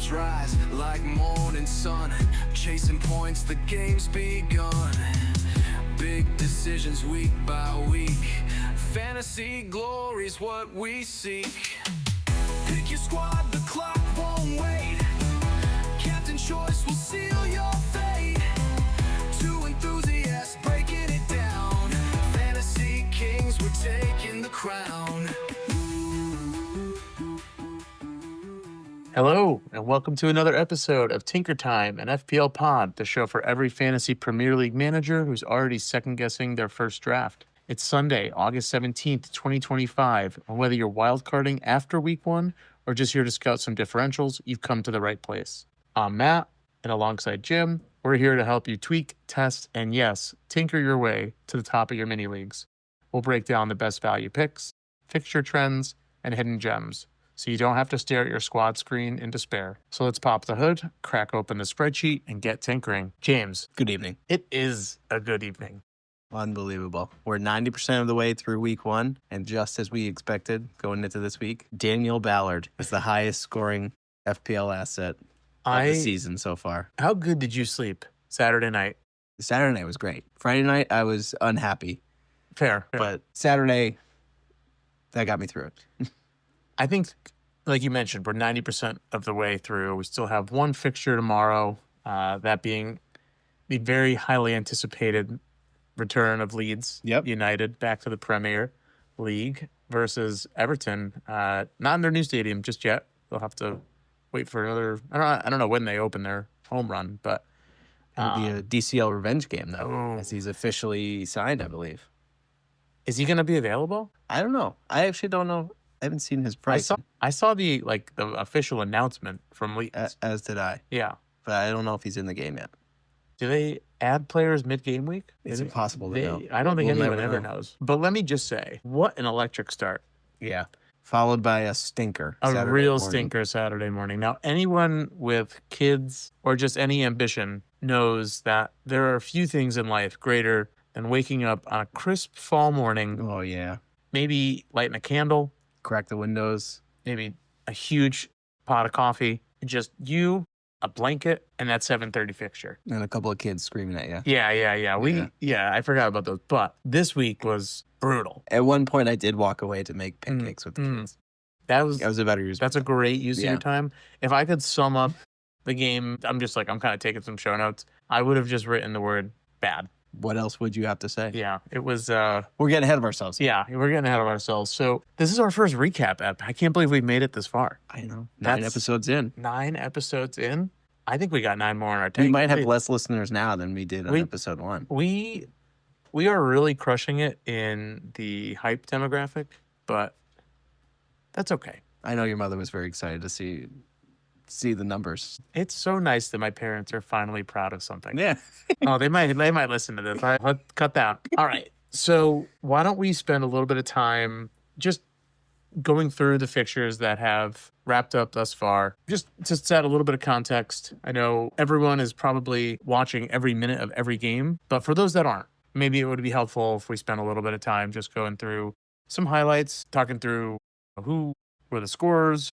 Numbers rise like morning sun, chasing points, the game's begun. Big decisions week by week, fantasy glory's what we seek. Pick your squad, the clock won't wait. Captain choice will seal your fate. Two enthusiasts breaking it down. Fantasy kings, we're taking the crown. Hello, and welcome to another episode of Tinker Time, an FPL pod, the show for every fantasy Premier League manager who's already second-guessing their first draft. It's Sunday, August 17th, 2025, and whether you're wildcarding after Week 1 or just here to scout some differentials, you've come to the right place. I'm Matt, and alongside Jim, we're here to help you tweak, test, and yes, tinker your way to the top of your mini-leagues. We'll break down the best value picks, fixture trends, and hidden gems, so you don't have to stare at your squad screen in despair. So let's pop the hood, crack open the spreadsheet, and get tinkering. James. Good evening. It is a good evening. Unbelievable. We're 90% of the way through week 1, and just as we expected going into this week, Daniel Ballard is the highest scoring FPL asset of the season so far. How good did you sleep Saturday night? Saturday night was great. Friday night, I was unhappy. Fair. But Saturday, that got me through it. I think, like you mentioned, we're 90% of the way through. We still have one fixture tomorrow, that being the very highly anticipated return of Leeds United back to the Premier League versus Everton. Not in their new stadium just yet. They'll have to wait for another. I don't know when they open their home run, but it'll be a DCL revenge game though, as he's officially signed, I believe. Is he going to be available? I don't know. I actually don't know. I haven't seen his price. I saw the official announcement from Leeds. As did I. Yeah, but I don't know if he's in the game yet. Do they add players mid-game week? It's impossible to know. I don't think anyone ever knows. But let me just say, what an electric start. Yeah. Followed by a stinker. A real stinker Saturday morning. Now, anyone with kids or just any ambition knows that there are a few things in life greater than waking up on a crisp fall morning. Oh, yeah. Maybe lighting a candle. Crack the windows. Maybe a huge pot of coffee. Just you, a blanket, and that 7:30 fixture. And a couple of kids screaming at you. Yeah. I forgot about those. But this week was brutal. At one point, I did walk away to make pancakes with the kids. That was a better use. That's a great use of your time. If I could sum up the game, I'm kind of taking some show notes. I would have just written the word bad. What else would you have to say? Yeah, it was... we're getting ahead of ourselves. Yeah, we're getting ahead of ourselves. So this is our first recap ep. I can't believe we've made it this far. I know. 9 episodes in. 9 episodes in? I think we got 9 more in our tank. We might have less listeners now than we did on episode 1. We are really crushing it in the hype demographic, but that's okay. I know your mother was very excited to see the numbers. It's so nice that my parents are finally proud of something. Yeah. Oh, they might listen to this. I'll cut that. All right. So why don't we spend a little bit of time just going through the fixtures that have wrapped up thus far, just to set a little bit of context. I know everyone is probably watching every minute of every game, but for those that aren't, maybe it would be helpful if we spent a little bit of time just going through some highlights, talking through who were the scorers,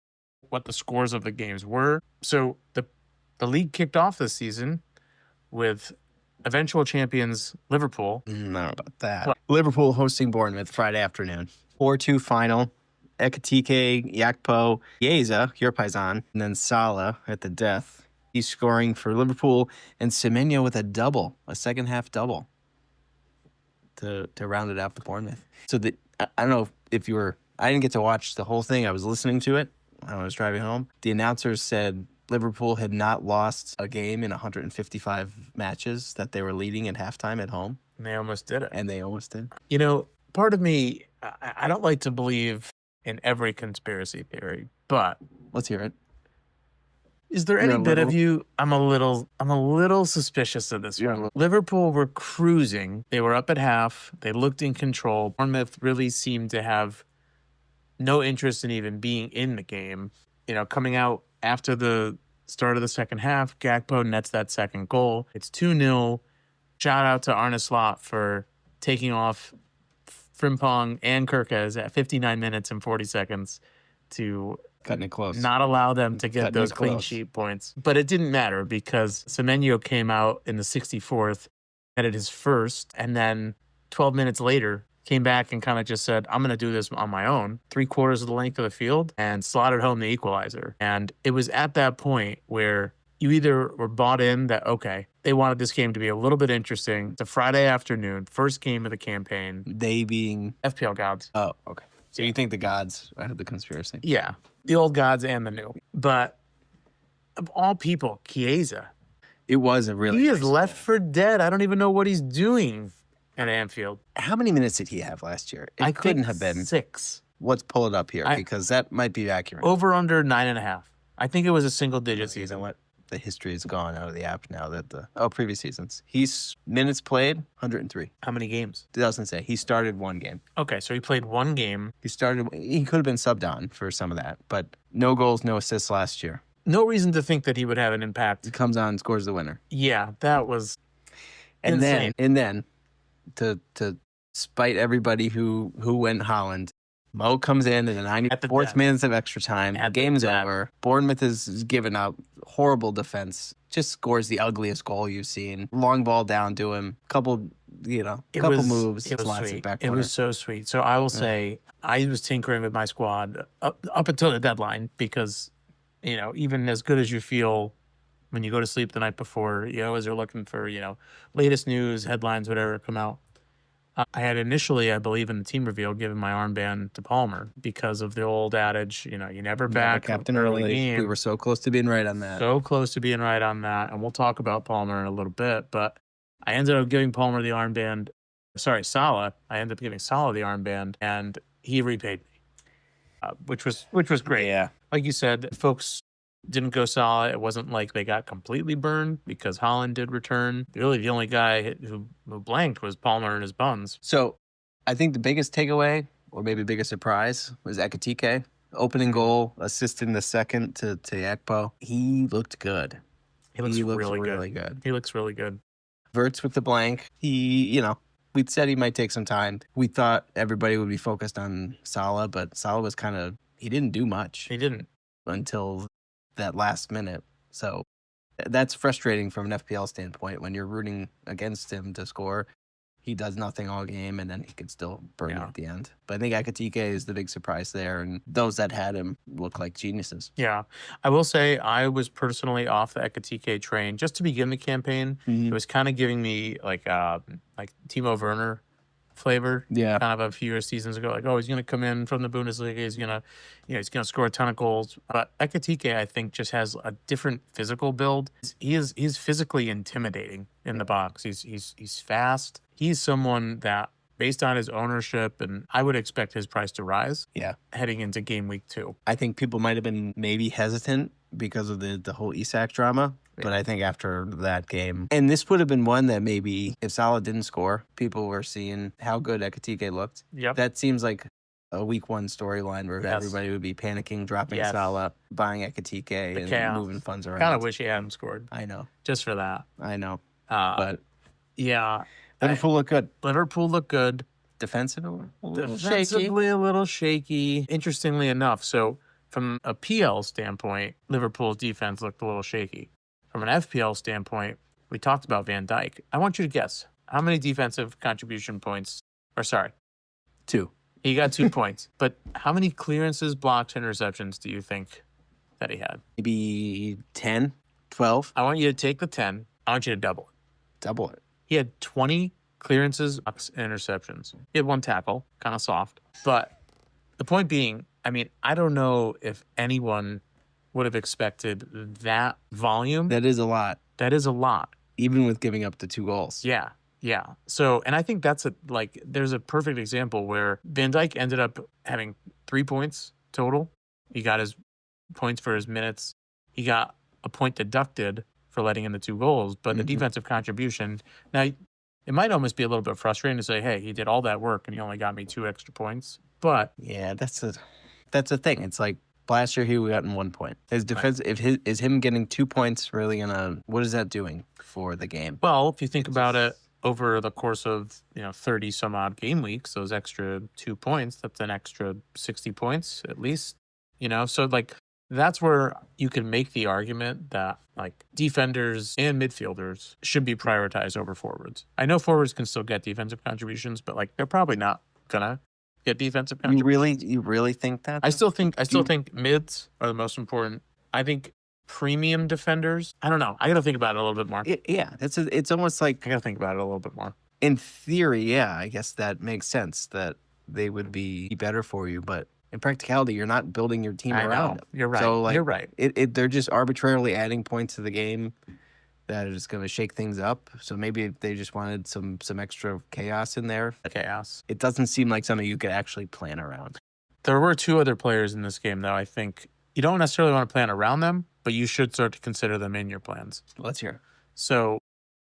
what the scores of the games were. So the league kicked off this season with eventual champions Liverpool. Not about that. What? Liverpool hosting Bournemouth Friday afternoon. 4-2 final. Ekatike, Yakpo, Chiesa, your paisan, and then Salah at the death. He's scoring for Liverpool, and Semenyo with a second half double to round it out for Bournemouth. So I don't know if you were, I didn't get to watch the whole thing. I was listening to it when I was driving home. The announcers said Liverpool had not lost a game in 155 matches that they were leading at halftime at home. And they almost did it. And they almost did. You know, part of me, I don't like to believe in every conspiracy theory, but let's hear it. Is there any bit of you? I'm a little suspicious of this one. Liverpool were cruising. They were up at half. They looked in control. Bournemouth really seemed to have no interest in even being in the game. You know, coming out after the start of the second half, Gakpo nets that second goal. It's 2-0. Shout out to Arne Slot for taking off Frimpong and Kirkes at 59 minutes and 40 seconds to Cutting it close. not allow them to get Cutting those it clean close. sheet points. But it didn't matter because Semenyo came out in the 64th, headed his first, and then 12 minutes later came back and kind of just said, I'm going to do this on my own, 3/4 of the length of the field, and slotted home the equalizer. And it was at that point where you either were bought in that, okay, they wanted this game to be a little bit interesting. It's a Friday afternoon, first game of the campaign. They being... FPL gods. Oh, okay. So you think the gods out of the conspiracy? Yeah, the old gods and the new. But of all people, Chiesa, It was a really... he is nice left goal. for dead. I don't even know what he's doing at Anfield. How many minutes did he have last year? It couldn't have been. 6. Let's pull it up here because that might be accurate. Over under 9.5. I think it was a single digit You season. know what? The history is gone out of the app now that previous seasons. He's minutes played, 103. How many games? It doesn't say. He started one game. Okay, so he played one game. He could have been subbed on for some of that, but no goals, no assists last year. No reason to think that he would have an impact. He comes on, scores the winner. Yeah, that was And insane. then to spite everybody who went Holland, Mo comes in the At the 94th death. minutes of extra time. At the Game's death. over. Bournemouth is giving up. Horrible defense. Just scores the ugliest goal you've seen. Long ball down to him. Couple moves. It was slots sweet. back It corner. was so sweet. So I will say I was tinkering with my squad up until the deadline because, even as good as you feel when you go to sleep the night before, you always are looking for, latest news, headlines, whatever come out. I had initially, I believe, in the team reveal, given my armband to Palmer because of the old adage, you never back Captain early early. game. We were so close to being right on that. So close to being right on that. And we'll talk about Palmer in a little bit. But I ended up giving Palmer the armband. Sorry, Salah. I ended up giving Salah the armband, and he repaid me, which was great. Yeah. Like you said, folks didn't go Salah. It wasn't like they got completely burned because Holland did return. Really, the only guy who blanked was Palmer and his buns. So I think the biggest takeaway, or maybe biggest surprise, was Ekatike. Opening goal, assist in the second to Yakpo. He looked good. He looks really really good. good. He looks really good. Verts with the blank. We said he might take some time. We thought everybody would be focused on Salah, but Salah was he didn't do much He didn't. until that last minute. So that's frustrating from an FPL standpoint when you're rooting against him to score. He does nothing all game, and then he could still burn you at the end. But I think Ekatike is the big surprise there, and those that had him look like geniuses. Yeah. I will say I was personally off the Ekatike train just to begin the campaign. It was kind of giving me like Timo Werner flavor. Yeah. Kind of a few seasons ago. Like, oh, he's going to come in from the Bundesliga. He's going to score a ton of goals. But Ekatike, I think, just has a different physical build. He's physically intimidating in the box. He's fast. He's someone that, based on his ownership, and I would expect his price to rise. Yeah. Heading into game week 2. I think people might have been maybe hesitant because of the whole Isak drama. But I think after that game, and this would have been one that maybe if Salah didn't score, people were seeing how good Ekatike looked. Yep. That seems like a week 1 storyline where Yes. everybody would be panicking, dropping Yes. Salah, buying Ekatike, and chaos. moving funds around. Kind of wish he hadn't scored I know. just for that. I know. But But yeah, Liverpool looked good. Liverpool looked good. Defensive, a little shaky. Defensively, a little shaky. Interestingly enough, so from a PL standpoint, Liverpool's defense looked a little shaky. From an FPL standpoint, we talked about Van Dijk. I want you to guess how many defensive contribution points, or sorry, 2. he got 2 points, but how many clearances, blocks, interceptions do you think that he had? Maybe 10, 12. I want you to take the 10. I want you to double it. Double it. He had 20 clearances, blocks, and interceptions. He had 1 tackle, kind of soft. But the point being, I don't know if anyone would have expected that volume. That is a lot, That is a lot. even with giving up the 2 goals. Yeah. So, and I think that's there's a perfect example where Van Dijk ended up having 3 points total. He got his points for his minutes. He got a point deducted for letting in the 2 goals, but the defensive contribution, now it might almost be a little bit frustrating to say, hey, he did all that work and he only got me 2 extra points. But Yeah, that's a thing. It's like last year he would gotten 1 point. His defense, is him getting 2 points really gonna? What is that doing for the game? well, if you think about it over the course of 30 some odd game weeks, those extra 2 points, that's an extra 60 points at least So like that's where you can make the argument that like defenders and midfielders should be prioritized over forwards. I know forwards can still get defensive contributions, but like they're probably not gonna get defensive contributions. You really think that? I still think mids are the most important. I think premium defenders. I don't know. I got to think about it a little bit more. Yeah, it's almost like I got to think about it a little bit more. in theory, yeah, I guess that makes sense that they would be better for you, but in practicality, you're not building your team around them. You're right. So like, You're right. They're just arbitrarily adding points to the game that is going to shake things up. So maybe they just wanted some extra chaos in there. Chaos. It doesn't seem like something you could actually plan around. There were two other players in this game, though. I think you don't necessarily want to plan around them, but you should start to consider them in your plans. Let's hear. So,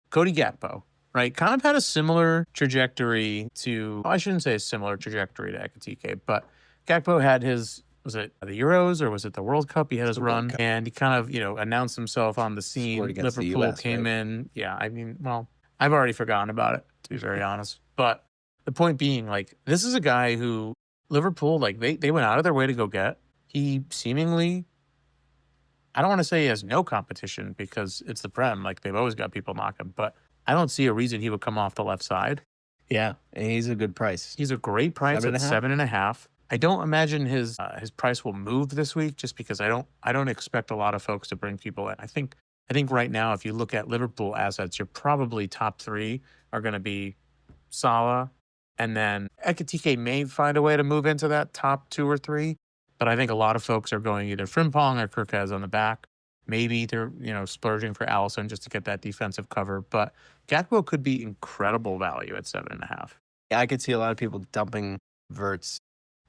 Cody Gakpo, right? Kind of had a similar trajectory to, I shouldn't say a similar trajectory to Ekitike, but Gakpo had his, was it the Euros or was it the World Cup? He had his run and he kind of, announced himself on the scene. Liverpool came in. Yeah, I mean, well, I've already forgotten about it, to be very honest. But the point being, like, this is a guy who Liverpool, like, they went out of their way to go get. He seemingly, I don't want to say he has no competition because it's the Prem. Like, they've always got people knocking. But I don't see a reason he would come off the left side. Yeah, and he's a good price. He's a great price at 7.5. I don't imagine his price will move this week just because I don't expect a lot of folks to bring people in. I think right now, if you look at Liverpool assets, your probably top three are going to be Salah, and then Ekitike may find a way to move into that top 2 or 3. But I think a lot of folks are going either Frimpong or Kirkaz on the back. Maybe they're splurging for Allison just to get that defensive cover. But Gakpo could be incredible value at 7.5. Yeah, I could see a lot of people dumping Verts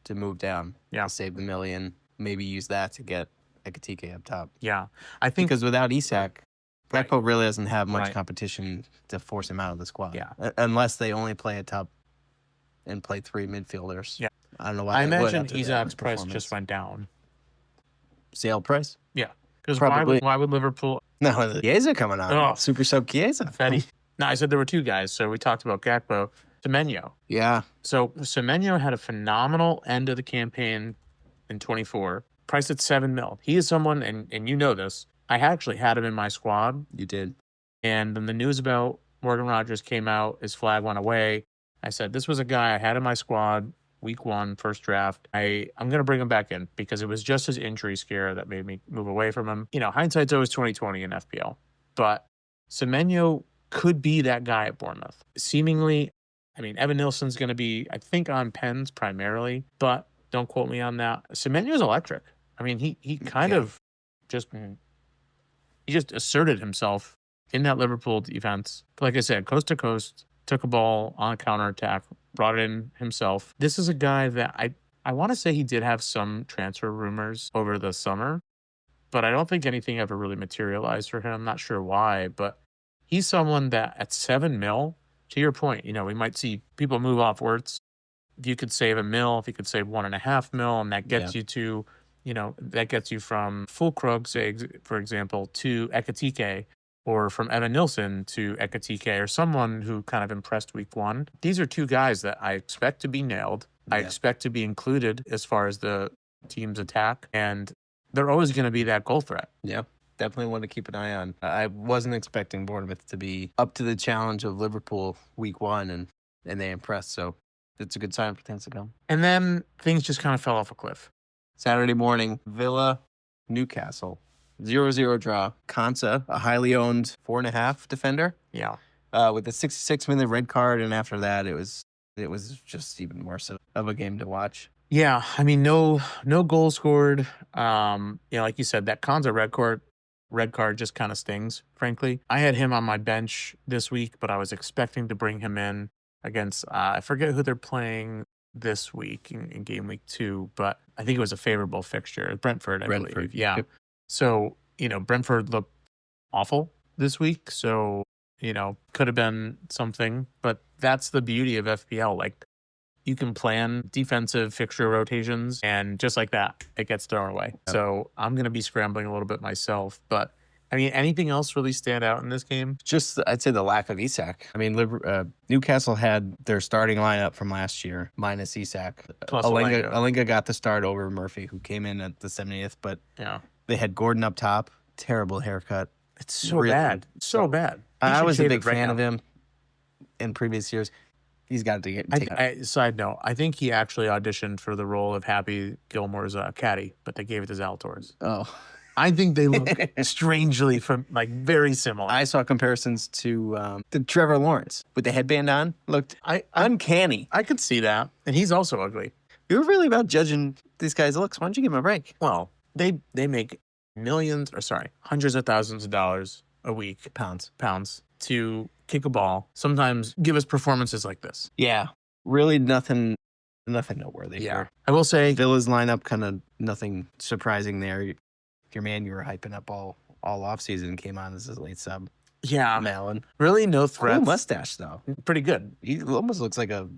to move down. Yeah, save the million. Maybe use that to get Ekitike up top. Yeah, I think because without Isak, Gakpo Right. really doesn't have much Right. competition to force him out of the squad. Yeah. Unless they only play a top and play 3 midfielders. Yeah. I don't know why. I they would imagine after that Isak's price performance. just went down. Sale price? Yeah, because Probably. why would Liverpool? No, Chiesa coming on. Oh. Super sub Chiesa. Fetty. No, I said there were two guys. So we talked about Gakpo, Semenyo. Yeah. So Semenyo had a phenomenal end of the campaign in 24, priced at 7 mil. He is someone, and you know this, I actually had him in my squad. You did. And then the news about Morgan Rogers came out, his flag went away. I said, this was a guy I had in my squad, week 1, first draft. I'm going to bring him back in because it was just his injury scare that made me move away from him. Hindsight's always 20/20 in FPL. But Semenyo could be that guy at Bournemouth. Seemingly, I mean, Evan Nilsson's going to be, I think, on pens primarily, but don't quote me on that. Semenyo's electric. I mean, he kind of just asserted himself in that Liverpool defense. Like I said, coast to coast, took a ball on a counterattack, brought it in himself. This is a guy that I want to say he did have some transfer rumors over the summer, but I don't think anything ever really materialized for him. I'm not sure why, but he's someone that at 7 mil, to your point, we might see people move off Wirtz. If you could save $1 mil, if you could save 1.5 mil, and that gets you to, that gets you from Fulkrug, say, for example, to Ekitike, or from Evan Nilsson to Ekitike, or someone who kind of impressed week 1. These are two guys that I expect to be nailed. I expect to be included as far as the team's attack, and they're always going to be that goal threat. Yeah. Definitely want to keep an eye on. I wasn't expecting Bournemouth to be up to the challenge of Liverpool week 1, and they impressed. So it's a good sign for things to come. And then things just kind of fell off a cliff. Saturday morning, Villa, Newcastle, 0-0 draw. Konsa, a highly owned 4.5 defender. Yeah. With a 66-minute red card, and after that, it was just even more so of a game to watch. Yeah, I mean, no goal scored. Like you said, that Konsa red card just kind of stings, frankly. I had him on my bench this week, but I was expecting to bring him in against, I forget who they're playing this week in game week 2, but I think it was a favorable fixture. Brentford, I believe. Yeah. Yep. So, Brentford looked awful this week. So, could have been something, but that's the beauty of FPL. Like, you can plan defensive fixture rotations, and just like that, it gets thrown away. Yep. So I'm going to be scrambling a little bit myself, but I mean, anything else really stand out in this game? Just, I'd say the lack of Isak. I mean, Newcastle had their starting lineup from last year, minus Isak. Plus Alinga got the start over Murphy, who came in at the 70th, but Yeah. they had Gordon up top. Terrible haircut. It's so bad. So bad. I was a big fan of him in previous years. He's got to get Side note, I think he actually auditioned for the role of Happy Gilmore's caddy, but they gave it to Zalatoris. Oh. I think they look strangely very similar. I saw comparisons to Trevor Lawrence with the headband on. Looked uncanny. I could see that. And he's also ugly. You're really about judging these guys' looks. Why don't you give them a break? Well, they make hundreds of thousands of dollars a week, pounds, to kick a ball. Sometimes give us performances like this. Yeah. Really nothing noteworthy. Yeah. I will say Villa's lineup, kind of nothing surprising there. Your man you were hyping up all offseason came on as his late sub. Yeah. Malin. Really no threats. Cool mustache, though. Pretty good. He almost looks like a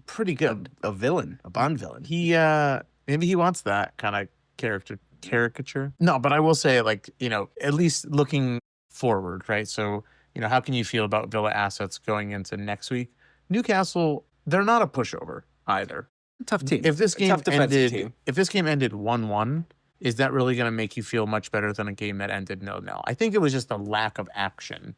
villain, a Bond villain. He, maybe he wants that kind of caricature. No, but I will say, at least looking forward, right? So, how can you feel about Villa assets going into next week? Newcastle, they're not a pushover either. Tough team. If this game team. If this game ended 1-1, is that really going to make you feel much better than a game that ended 0-0? I think it was just a lack of action.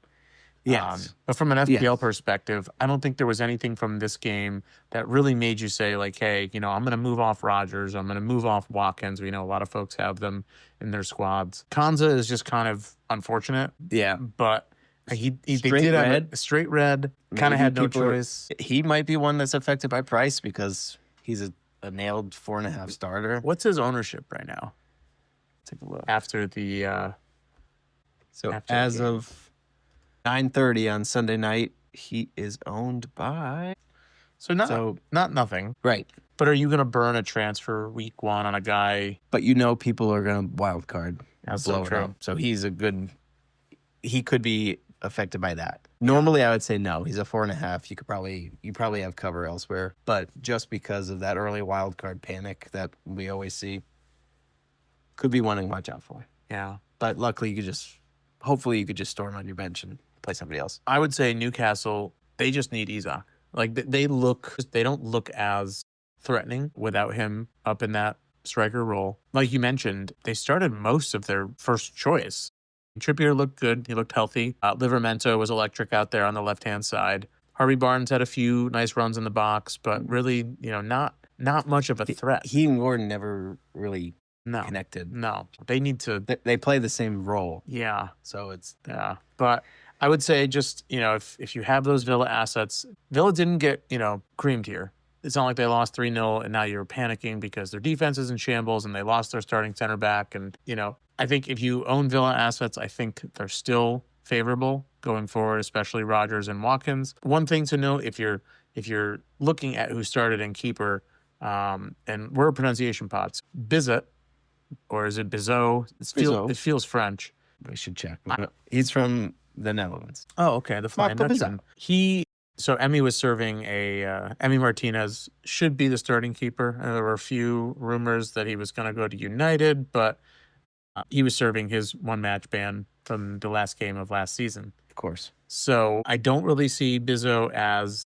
Yes. But from an FPL perspective, I don't think there was anything from this game that really made you say, hey, I'm going to move off Rodgers. I'm going to move off Watkins. We know a lot of folks have them in their squads. Kanza is just kind of unfortunate. Yeah. But they did have a straight red, kind of had no choice. He might be one that's affected by price because he's a nailed 4.5 starter. What's his ownership right now? Take a look. After the as of 9:30 on Sunday night, he is owned by not nothing. Right. But are you going to burn a transfer week 1 on a guy? But people are going to wild card. That's blow so it true. up. So he could be affected by that. Normally I would say no. He's a 4.5. You probably have cover elsewhere. But just because of that early wild card panic that we always see, could be one to watch out for. Yeah. But luckily hopefully you could just store him on your bench and play somebody else. I would say Newcastle, they just need Isak. They don't look as threatening without him up in that striker role. Like you mentioned, they started most of their first choice. Trippier looked good. He looked healthy. Livramento was electric out there on the left-hand side. Harvey Barnes had a few nice runs in the box, but really, not much of a threat. He and Gordon never really connected. No, they need to. They play the same role. Yeah. So it's But I would say just if you have those Villa assets, Villa didn't get creamed here. It's not like they lost 3-0 and now you're panicking because their defense is in shambles and they lost their starting center back. And I think if you own Villa assets, I think they're still favorable going forward, especially Rodgers and Watkins. One thing to note, if you're looking at who started in keeper, and we're a pronunciation pots, Bizet. Or is it Bizot? It feels French. We should check. He's from the Netherlands. Oh, okay. The Flying Dutchman. So Emmy was serving Emmy Martinez should be the starting keeper. There were a few rumors that he was going to go to United, but he was serving his 1-match ban from the last game of last season. Of course. So I don't really see Bizot as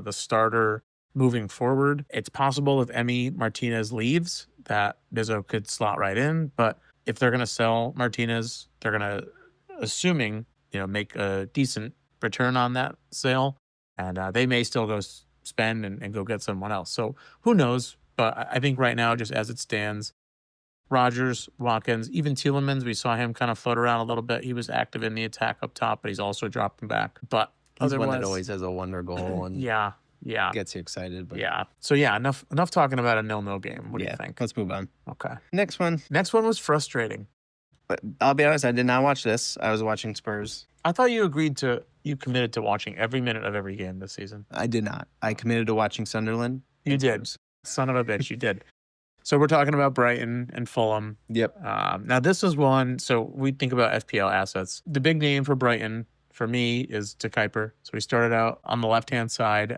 the starter moving forward. It's possible if Emmy Martinez leaves that Bizot could slot right in, but if they're going to sell Martinez, they're going to, assuming, make a decent return on that sale, and they may still go spend and go get someone else. So who knows? But I think right now, just as it stands, Rodgers, Watkins, even Tielemans, we saw him kind of float around a little bit. He was active in the attack up top, but he's also dropping back. But he's one that always has a wonder goal and gets you excited. But So enough talking about a 0-0 game. What do you think? Let's move on. Okay. Next one was frustrating. But I'll be honest, I did not watch this. I was watching Spurs. I thought you committed to watching every minute of every game this season. I did not. I committed to watching Sunderland. You did. Son of a bitch, you did. So we're talking about Brighton and Fulham. Yep. Now this is one, so we think about FPL assets. The big name for Brighton, for me, is De Kuiper. So he started out on the left-hand side,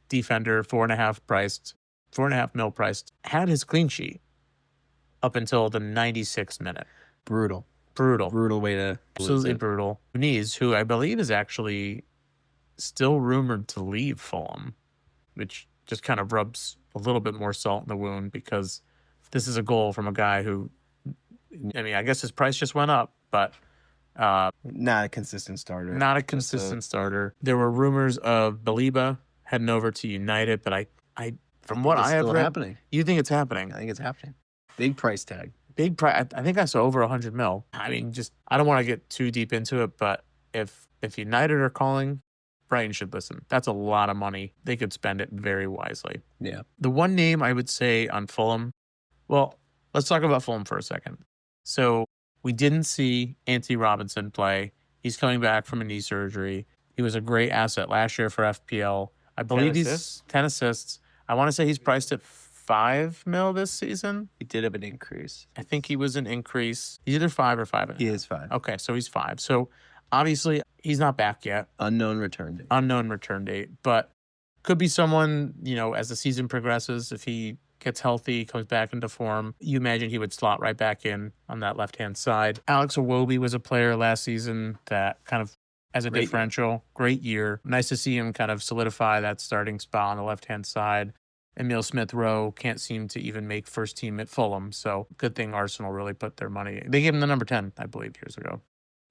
defender, 4.5 mil priced, had his clean sheet up until the 96th minute. Brutal. Brutal. Brutal way to lose Absolutely it. brutal. Muniz, who I believe is actually still rumored to leave Fulham, which just kind of rubs a little bit more salt in the wound because this is a goal from a guy who, I mean, I guess his price just went up, but Not a consistent starter. not a consistent starter. There were rumors of Baliba heading over to United, but I from what It's I have still read, happening. you think it's happening? I think it's happening. Big price tag. Big price. I think I saw over 100 mil. I mean, just I don't want to get too deep into it, but if United are calling, Brighton should listen. That's a lot of money. They could spend it very wisely. Yeah. The one name I would say on Fulham, well, let's talk about Fulham for a second. So we didn't see Anthony Robinson play. He's coming back from a knee surgery. He was a great asset last year for FPL. I believe he's 10 assists. I want to say he's priced at 5 mil this season. He did have an increase. I think he was an increase. He's either 5 or 5.5. He is 5. Okay, so he's 5. So obviously he's not back yet. Unknown return date. Unknown return date, but could be someone, as the season progresses, if he gets healthy, comes back into form, you imagine he would slot right back in on that left-hand side. Alex Iwobi was a player last season that kind of, as a differential, great year. Nice to see him kind of solidify that starting spot on the left-hand side. Emil Smith-Rowe can't seem to even make first team at Fulham, so good thing Arsenal really put their money. They gave him the number 10, I believe, years ago.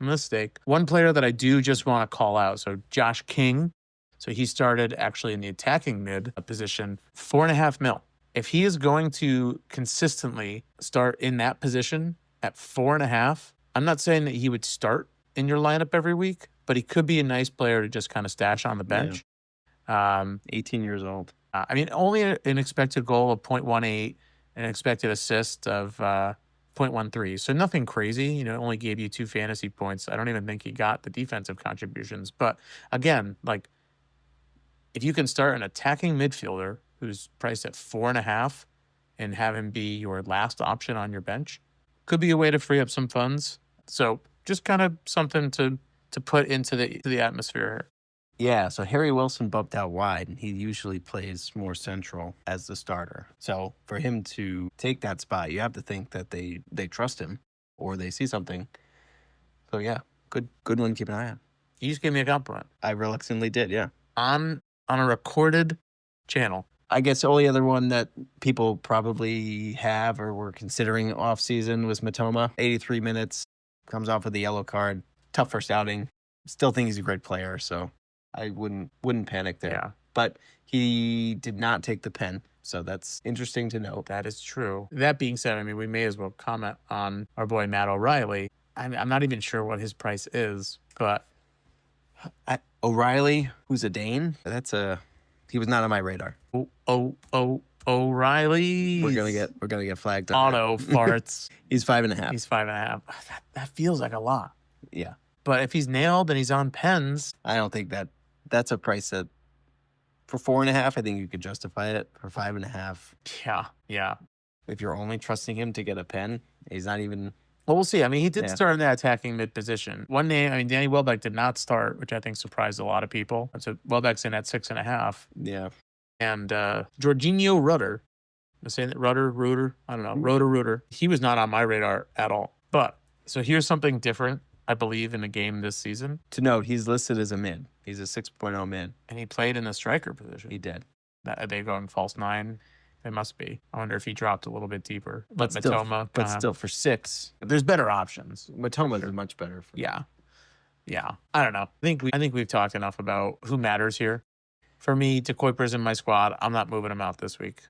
Mistake. One player that I do just want to call out, so Josh King. So he started actually in the attacking mid position, 4.5 mil. If he is going to consistently start in that position at 4.5, I'm not saying that he would start in your lineup every week, but he could be a nice player to just kind of stash on the bench. Yeah. 18 years old. I mean, only an expected goal of 0.18, an expected assist of 0.13. So nothing crazy. Only gave you 2 fantasy points. I don't even think he got the defensive contributions. But again, like, if you can start an attacking midfielder who's priced at 4.5 and have him be your last option on your bench, could be a way to free up some funds. So just kind of something to put into the atmosphere here. Yeah, so Harry Wilson bumped out wide, and he usually plays more central as the starter. So for him to take that spot, you have to think that they trust him or they see something. So yeah, good one to keep an eye on. You just gave me a compliment. I reluctantly did, yeah. On a recorded channel. I guess the only other one that people probably have or were considering off season was Matoma. 83 minutes, comes off with a yellow card. Tough first outing. Still think he's a great player, so I wouldn't panic there. Yeah. But he did not take the pen, so that's interesting to note. That is true. That being said, I mean, we may as well comment on our boy Matt O'Reilly. I'm not even sure what his price is, but O'Reilly, who's a Dane, he was not on my radar. O'Reilly. We're gonna get flagged on auto farts. He's 5.5. He's 5.5. That feels like a lot. Yeah. But if he's nailed and he's on pens, I don't think that's a price that for 4.5, I think you could justify it. For 5.5, yeah. if you're only trusting him to get a pen, he's not even. Well, we'll see. I mean, he did Yeah. start in that attacking mid position. One name, I mean, Danny Welbeck did not start, which I think surprised a lot of people. So Welbeck's in at 6.5. Yeah. And Jorginho Rutter, I'm saying that Reuter, I don't know, Reuter. He was not on my radar at all. But so here's something different, I believe, in the game this season. To note, he's listed as a mid. He's a 6.0 mid. And he played in the striker position. He did. Are they going false 9? They must be. I wonder if he dropped a little bit deeper. But Matoma. still, for 6, There's better options. Matoma is much better. Yeah. I don't know. I think we've talked enough about who matters here. For me, De Kuiper's in my squad. I'm not moving him out this week.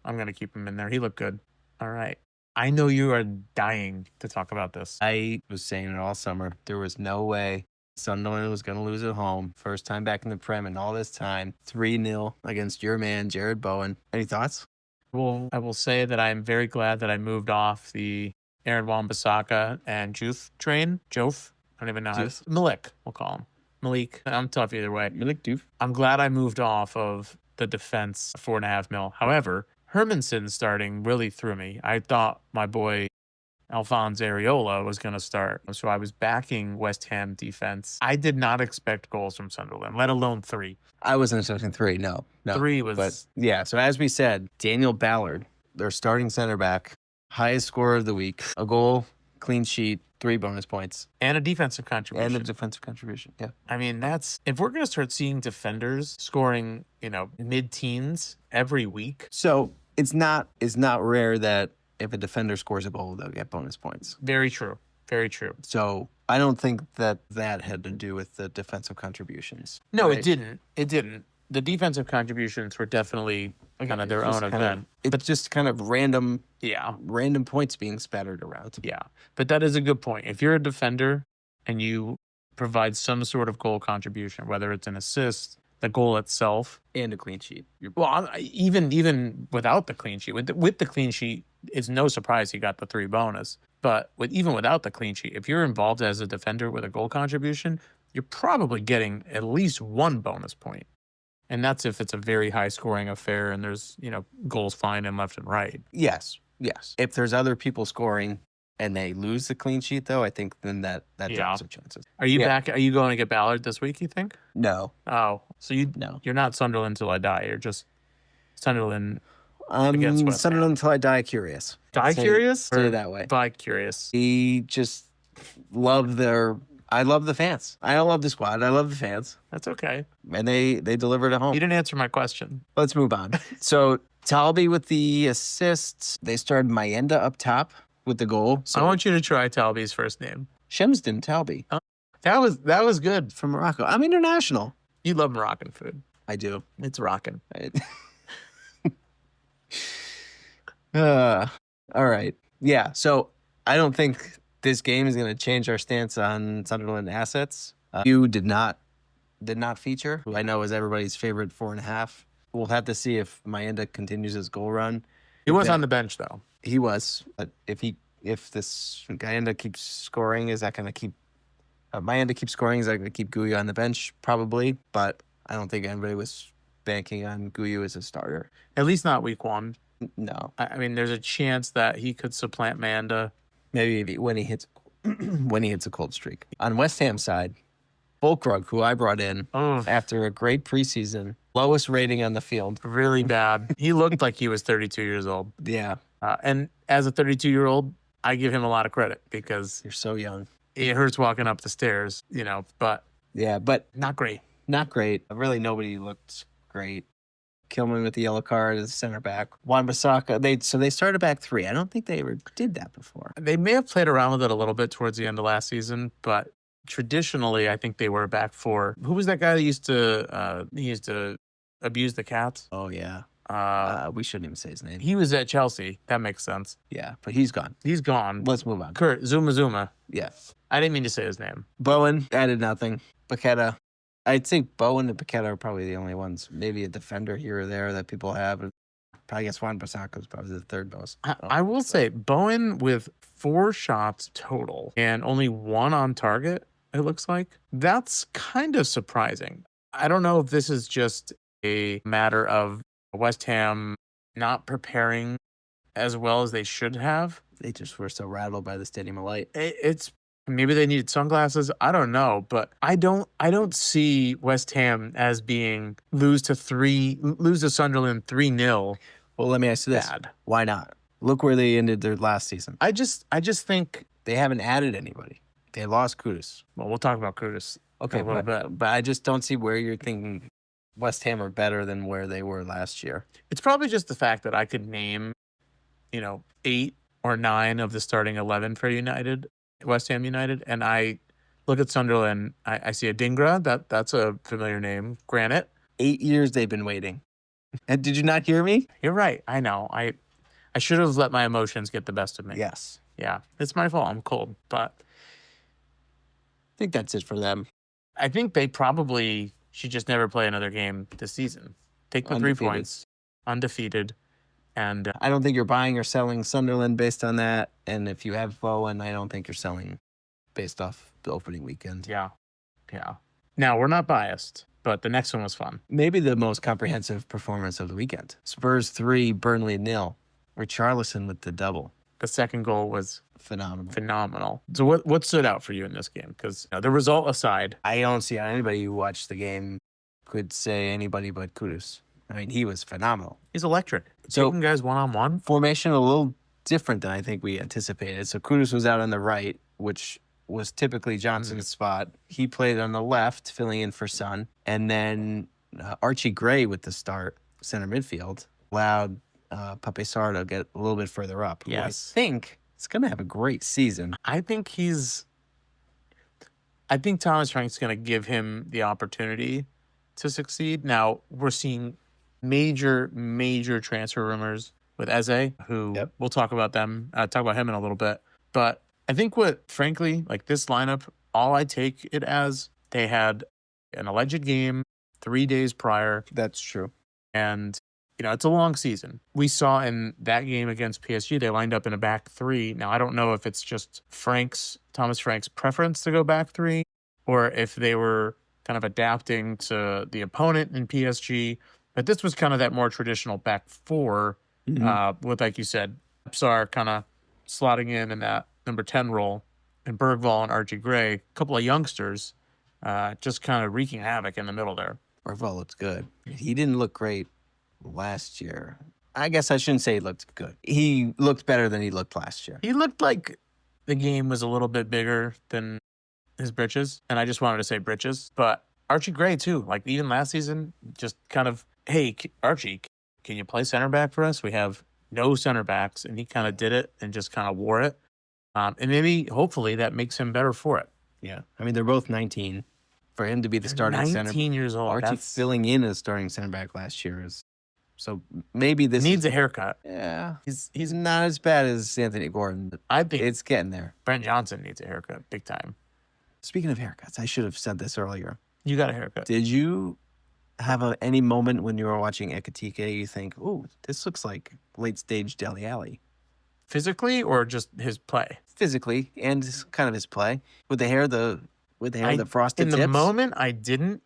I'm going to keep him in there. He looked good. All right. I know you are dying to talk about this. I was saying it all summer. There was no way Sunderland was going to lose at home. First time back in the Prem in all this time. 3-0 against your man, Jared Bowen. Any thoughts? Well, I will say that I'm very glad that I moved off the Aaron Wan-Bissaka and Joof train. Joof? I don't even know how to... Malik, we'll call him. Malik. I'm tough either way. Malik Doof. I'm glad I moved off of the defense 4.5 mil. However, Hermanson starting really threw me. I thought my boy Alphonse Areola was going to start. So I was backing West Ham defense. I did not expect goals from Sunderland, let alone 3. I wasn't expecting 3, no. 3 was... But yeah, so as we said, Daniel Ballard, their starting center back, highest scorer of the week, a goal, clean sheet, 3 bonus points. And a defensive And contribution. a defensive contribution. Yeah. I mean, if we're going to start seeing defenders scoring, mid-teens every week. So it's not rare that if a defender scores a goal, they'll get bonus points. Very true. Very true. So I don't think that had to do with the defensive contributions. No, right? it didn't. It didn't. The defensive contributions were definitely kind of their own event. It's just kind of random points being spattered around. Yeah. But that is a good point. If you're a defender and you provide some sort of goal contribution, whether it's an assist, the goal itself, And a clean sheet. well, even without the clean sheet, with the clean sheet, it's no surprise he got the 3 bonus. But even without the clean sheet, if you're involved as a defender with a goal contribution, you're probably getting at least 1 bonus point. And that's if it's a very high scoring affair and there's, goals flying in left and right. Yes. If there's other people scoring and they lose the clean sheet, though, I think then that drops their chances. Are you back? Are you going to get Ballard this week, you think? No. Oh, so No. You're not Sunderland till I die. You're just Sunderland. I'm Against West Sunderland until I die curious. Curious? Say it that way. Die curious. We just love I love the fans. I don't love the squad. I love the fans. That's okay. And they delivered at home. You didn't answer my question. Let's move on. So Talby with the assists. They started Mayenda up top with the goal. So I want you to try Talby's first name. Shemsden Talby That was good. from Morocco. I'm international. You love Moroccan food. I do. It's rocking. All right. Yeah. So I don't think this game is going to change our stance on Sunderland assets. You did not feature, who I know is everybody's favorite 4.5. We'll have to see if Mayenda continues his goal run. He was on the bench though. He was. But if this Mayenda keeps scoring, is that going to keep Mayenda keeps scoring? Is that going to keep Guyu on the bench? Probably. But I don't think anybody was banking on Guyu as a starter. At least not week 1. No. I mean, there's a chance that he could supplant Manda. Maybe when he hits a cold streak. On West Ham side, Volkrug, who I brought in after a great preseason, lowest rating on the field. Really bad. He looked like he was 32 years old. Yeah. And as a 32-year-old, I give him a lot of credit because You're so young. it hurts walking up the stairs, but Yeah, but not great. not great. Really, nobody looked great. Kilman with the yellow card as center back. Wan-Bissaka, they started back 3. I don't think they ever did that before. They may have played around with it a little bit towards the end of last season, but traditionally, I think they were back 4. Who was that guy that used to abuse the cats? Oh, yeah. We shouldn't even say his name. He was at Chelsea. That makes sense. Yeah, but he's gone. He's gone. Let's move on. Kurt Zuma. Yeah. I didn't mean to say his name. Bowen added nothing. Paqueta. I'd say Bowen and Paqueta are probably the only ones. Maybe a defender here or there that people have. Probably guess Wan-Bissaka is probably the third most. I will say Bowen with 4 shots total and only 1 on target, it looks like. That's kind of surprising. I don't know if this is just a matter of West Ham not preparing as well as they should have. They just were so rattled by the Stadium of Light. It's maybe they needed sunglasses. I don't know, but I don't see West Ham as being lose to Sunderland 3-0. Well, let me ask you this. Bad. Why not? Look where they ended their last season. I just think. They haven't added anybody. They lost Kudus. Well, we'll talk about Kudus Okay, a little bit. but I just don't see where you're thinking West Ham are better than where they were last year. It's probably just the fact that I could name, 8 or 9 of the starting 11 for West Ham United, and I look at Sunderland. I see a Dingra. That's a familiar name. Granite. 8 years they've been waiting. And did you not hear me? You're right. I know. I should have let my emotions get the best of me. Yes. Yeah, it's my fault. I'm cold, but I think that's it for them. I think they probably should just never play another game this season. Take the 3 Undefeated. points, undefeated, and I don't think you're buying or selling Sunderland based on that. And if you have Bowen, I don't think you're selling based off the opening weekend. yeah. Now, we're not biased, but the next one was fun. Maybe the most comprehensive performance of the weekend. Spurs 3, Burnley 0. Richarlison with the double. The second goal was Phenomenal. So what stood out for you in this game? Because the result aside, I don't see how anybody who watched the game could say anybody but Kudus. I mean, he was phenomenal. he's electric. So- Taking guys one-on-one. Formation a little different than I think we anticipated. So Kudus was out on the right which was typically Johnson's spot. He played on the left, filling in for Son. And then Archie Gray with the start, center midfield, allowed Pape Sarr to get a little bit further up. Yes. Who I think is going to have a great season. I think Thomas Frank's going to give him the opportunity to succeed. Now, we're seeing major transfer rumors with Eze, who we'll talk about him in a little bit. But I think frankly, like this lineup, all I take it as they had an alleged game 3 days prior. That's true. And, it's a long season. We saw in that game against PSG, they lined up in a back three. Now, I don't know if it's just Thomas Frank's preference to go back three, or if they were kind of adapting to the opponent in PSG. But this was kind of that more traditional back four with, like you said, Sarr kind of slotting in that number 10 role, and Bergvall and Archie Gray, a couple of youngsters, just kind of wreaking havoc in the middle there. Bergvall looks good. He didn't look great last year. I guess I shouldn't say he looked good. He looked better than he looked last year. He looked like the game was a little bit bigger than his britches, and I just wanted to say britches. But Archie Gray, too. Like, even last season, just kind of, hey, Archie, can you play center back for us? We have no center backs, and he kind of did it and just kind of wore it. And maybe, hopefully, that makes him better for it. Yeah. I mean, they're both 19. For him to be the starting 19 center. 19 years old. Archie filling in as starting center back last year is... So maybe this needs a haircut. Yeah. He's not as bad as Anthony Gordon. But I think it's getting there. Brent Johnson needs a haircut, big time. Speaking of haircuts, I should have said this earlier. You got a haircut. Did you have any moment when you were watching Ekatike you think, ooh, this looks like late stage Dele Alli? Physically or just his play? Physically and kind of his play. With the hair, the frosted tips. In the moment, I didn't.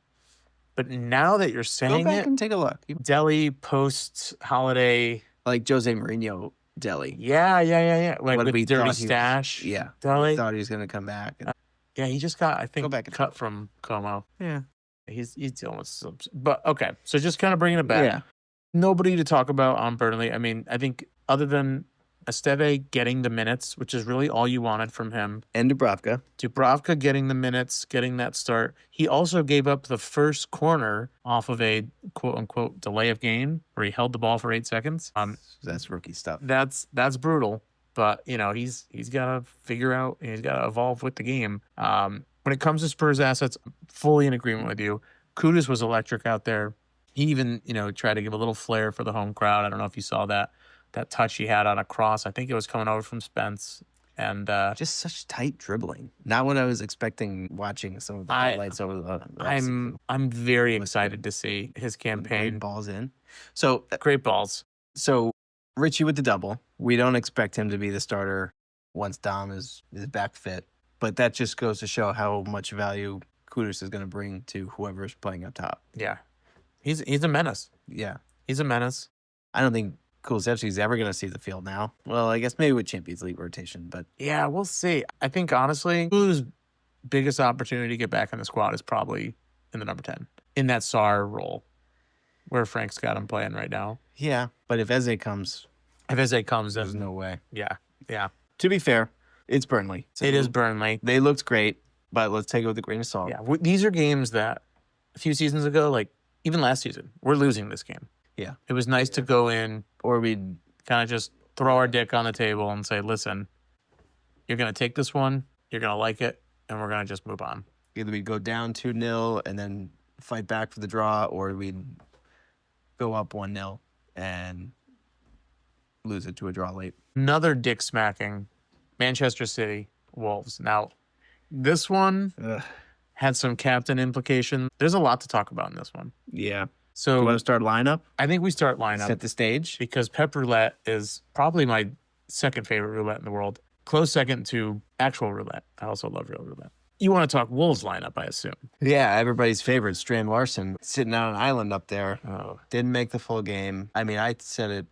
But now that you're saying go back and take a look. Dele post-holiday. Like Jose Mourinho Dele. Yeah. Like what with dirty stash. Yeah. Dele. Thought he was going to come back. Yeah, he just got, I think, go back cut from Como. Yeah. He's dealing with some. But, okay. So just kind of bringing it back. Yeah. Nobody to talk about on Burnley. I mean, I think other than Esteve getting the minutes, which is really all you wanted from him. And Dubravka getting the minutes, getting that start. He also gave up the first corner off of a quote-unquote delay of game where he held the ball for 8 seconds. That's rookie stuff. That's brutal. But, he's got to figure out, he's got to evolve with the game. When it comes to Spurs assets, I'm fully in agreement with you. Kudus was electric out there. He even, tried to give a little flair for the home crowd. I don't know if you saw that touch he had on a cross. I think it was coming over from Spence. And just such tight dribbling. Not what I was expecting watching some of the highlights over the I'm very excited to see his campaign. Great balls in. So great balls. So Richie with the double. We don't expect him to be the starter once Dom is back fit. But that just goes to show how much value Kudus is going to bring to whoever's playing up top. Yeah. He's a menace. Yeah. He's a menace. I don't think Kulusevski's ever going to see the field now. Well, I guess maybe with Champions League rotation, but... Yeah, we'll see. I think, honestly, Kulu's biggest opportunity to get back in the squad is probably in the number 10, in that Sarr role, where Frank's got him playing right now. Yeah, but if Eze comes... there's no way. Yeah. To be fair, it's Burnley. It is Burnley. They looked great, but let's take it with a grain of salt. Yeah, these are games that a few seasons ago, like even last season, we're losing this game. Yeah. It was nice to go in, or we'd kind of just throw our dick on the table and say, listen, you're going to take this one, you're going to like it, and we're going to just move on. Either we'd go down 2-0 and then fight back for the draw, or we'd go up 1-0 and lose it to a draw late. Another dick smacking, Manchester City Wolves. Now, this one had some captain implications. There's a lot to talk about in this one. Yeah. So you want to start lineup? I think we start lineup. Set the stage. Because Pep Roulette is probably my second favorite roulette in the world. Close second to actual roulette. I also love real roulette. You want to talk Wolves lineup, I assume. Yeah, everybody's favorite, Strand Larson, sitting on an island up there. Oh. Didn't make the full game. I mean, I said it.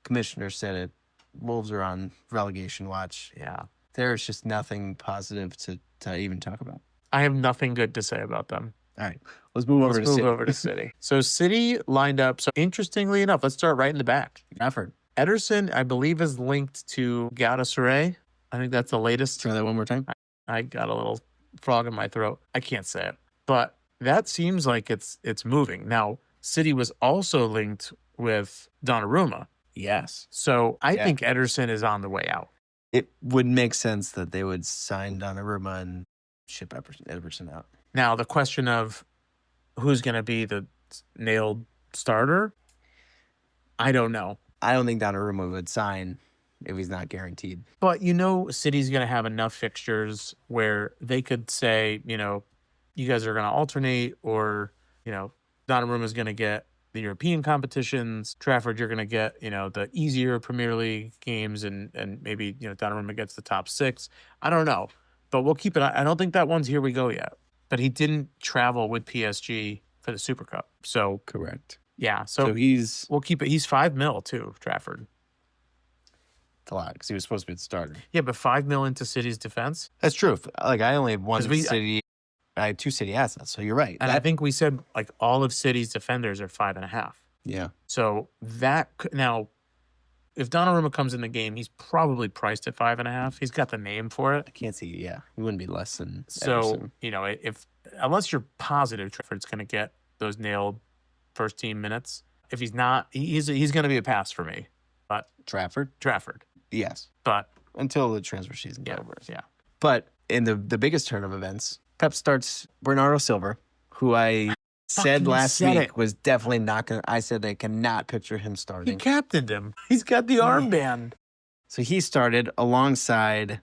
Commissioner said it. Wolves are on relegation watch. Yeah. There's just nothing positive to even talk about. I have nothing good to say about them. All right, let's move over to City. So City lined up. So interestingly enough, let's start right in the back. Trafford. Ederson, I believe, is linked to Galatasaray. I think that's the latest. Try that one more time. I got a little frog in my throat. I can't say it. But that seems like it's moving. Now, City was also linked with Donnarumma. Yes. So I Yeah. think Ederson is on the way out. It would make sense that they would sign Donnarumma and ship Ederson out. Now, the question of who's going to be the nailed starter, I don't know. I don't think Donnarumma would sign if he's not guaranteed. But, City's going to have enough fixtures where they could say, you guys are going to alternate, or, Donnarumma's going to get the European competitions. Trafford, you're going to get, the easier Premier League games, and maybe, Donnarumma gets the top 6. I don't know. But we'll keep it. I don't think that one's here we go yet. But he didn't travel with PSG for the Super Cup. So, Correct. yeah. So We'll keep it. He's $5 million too, Trafford. It's a lot because he was supposed to be the starter. Yeah, but $5 million into City's defense. That's true. Like, I only have one 'Cause we- City. I have 2 City assets, so you're right. And I think we said like all of City's defenders are 5.5. Yeah. So now, if Donnarumma comes in the game, he's probably priced at 5.5. He's got the name for it. I can't see. Yeah, he wouldn't be less than. So Ederson. if unless you're positive Trafford's going to get those nailed first team minutes, if he's not, he's going to be a pass for me. But Trafford. Yes, but until the transfer season's yeah, over. yeah. But in the biggest turn of events, Pep starts Bernardo Silva, who I said Fucking last said week it. was definitely not going to. I said I cannot picture him He starting. captained him. He's got the armband. So he started alongside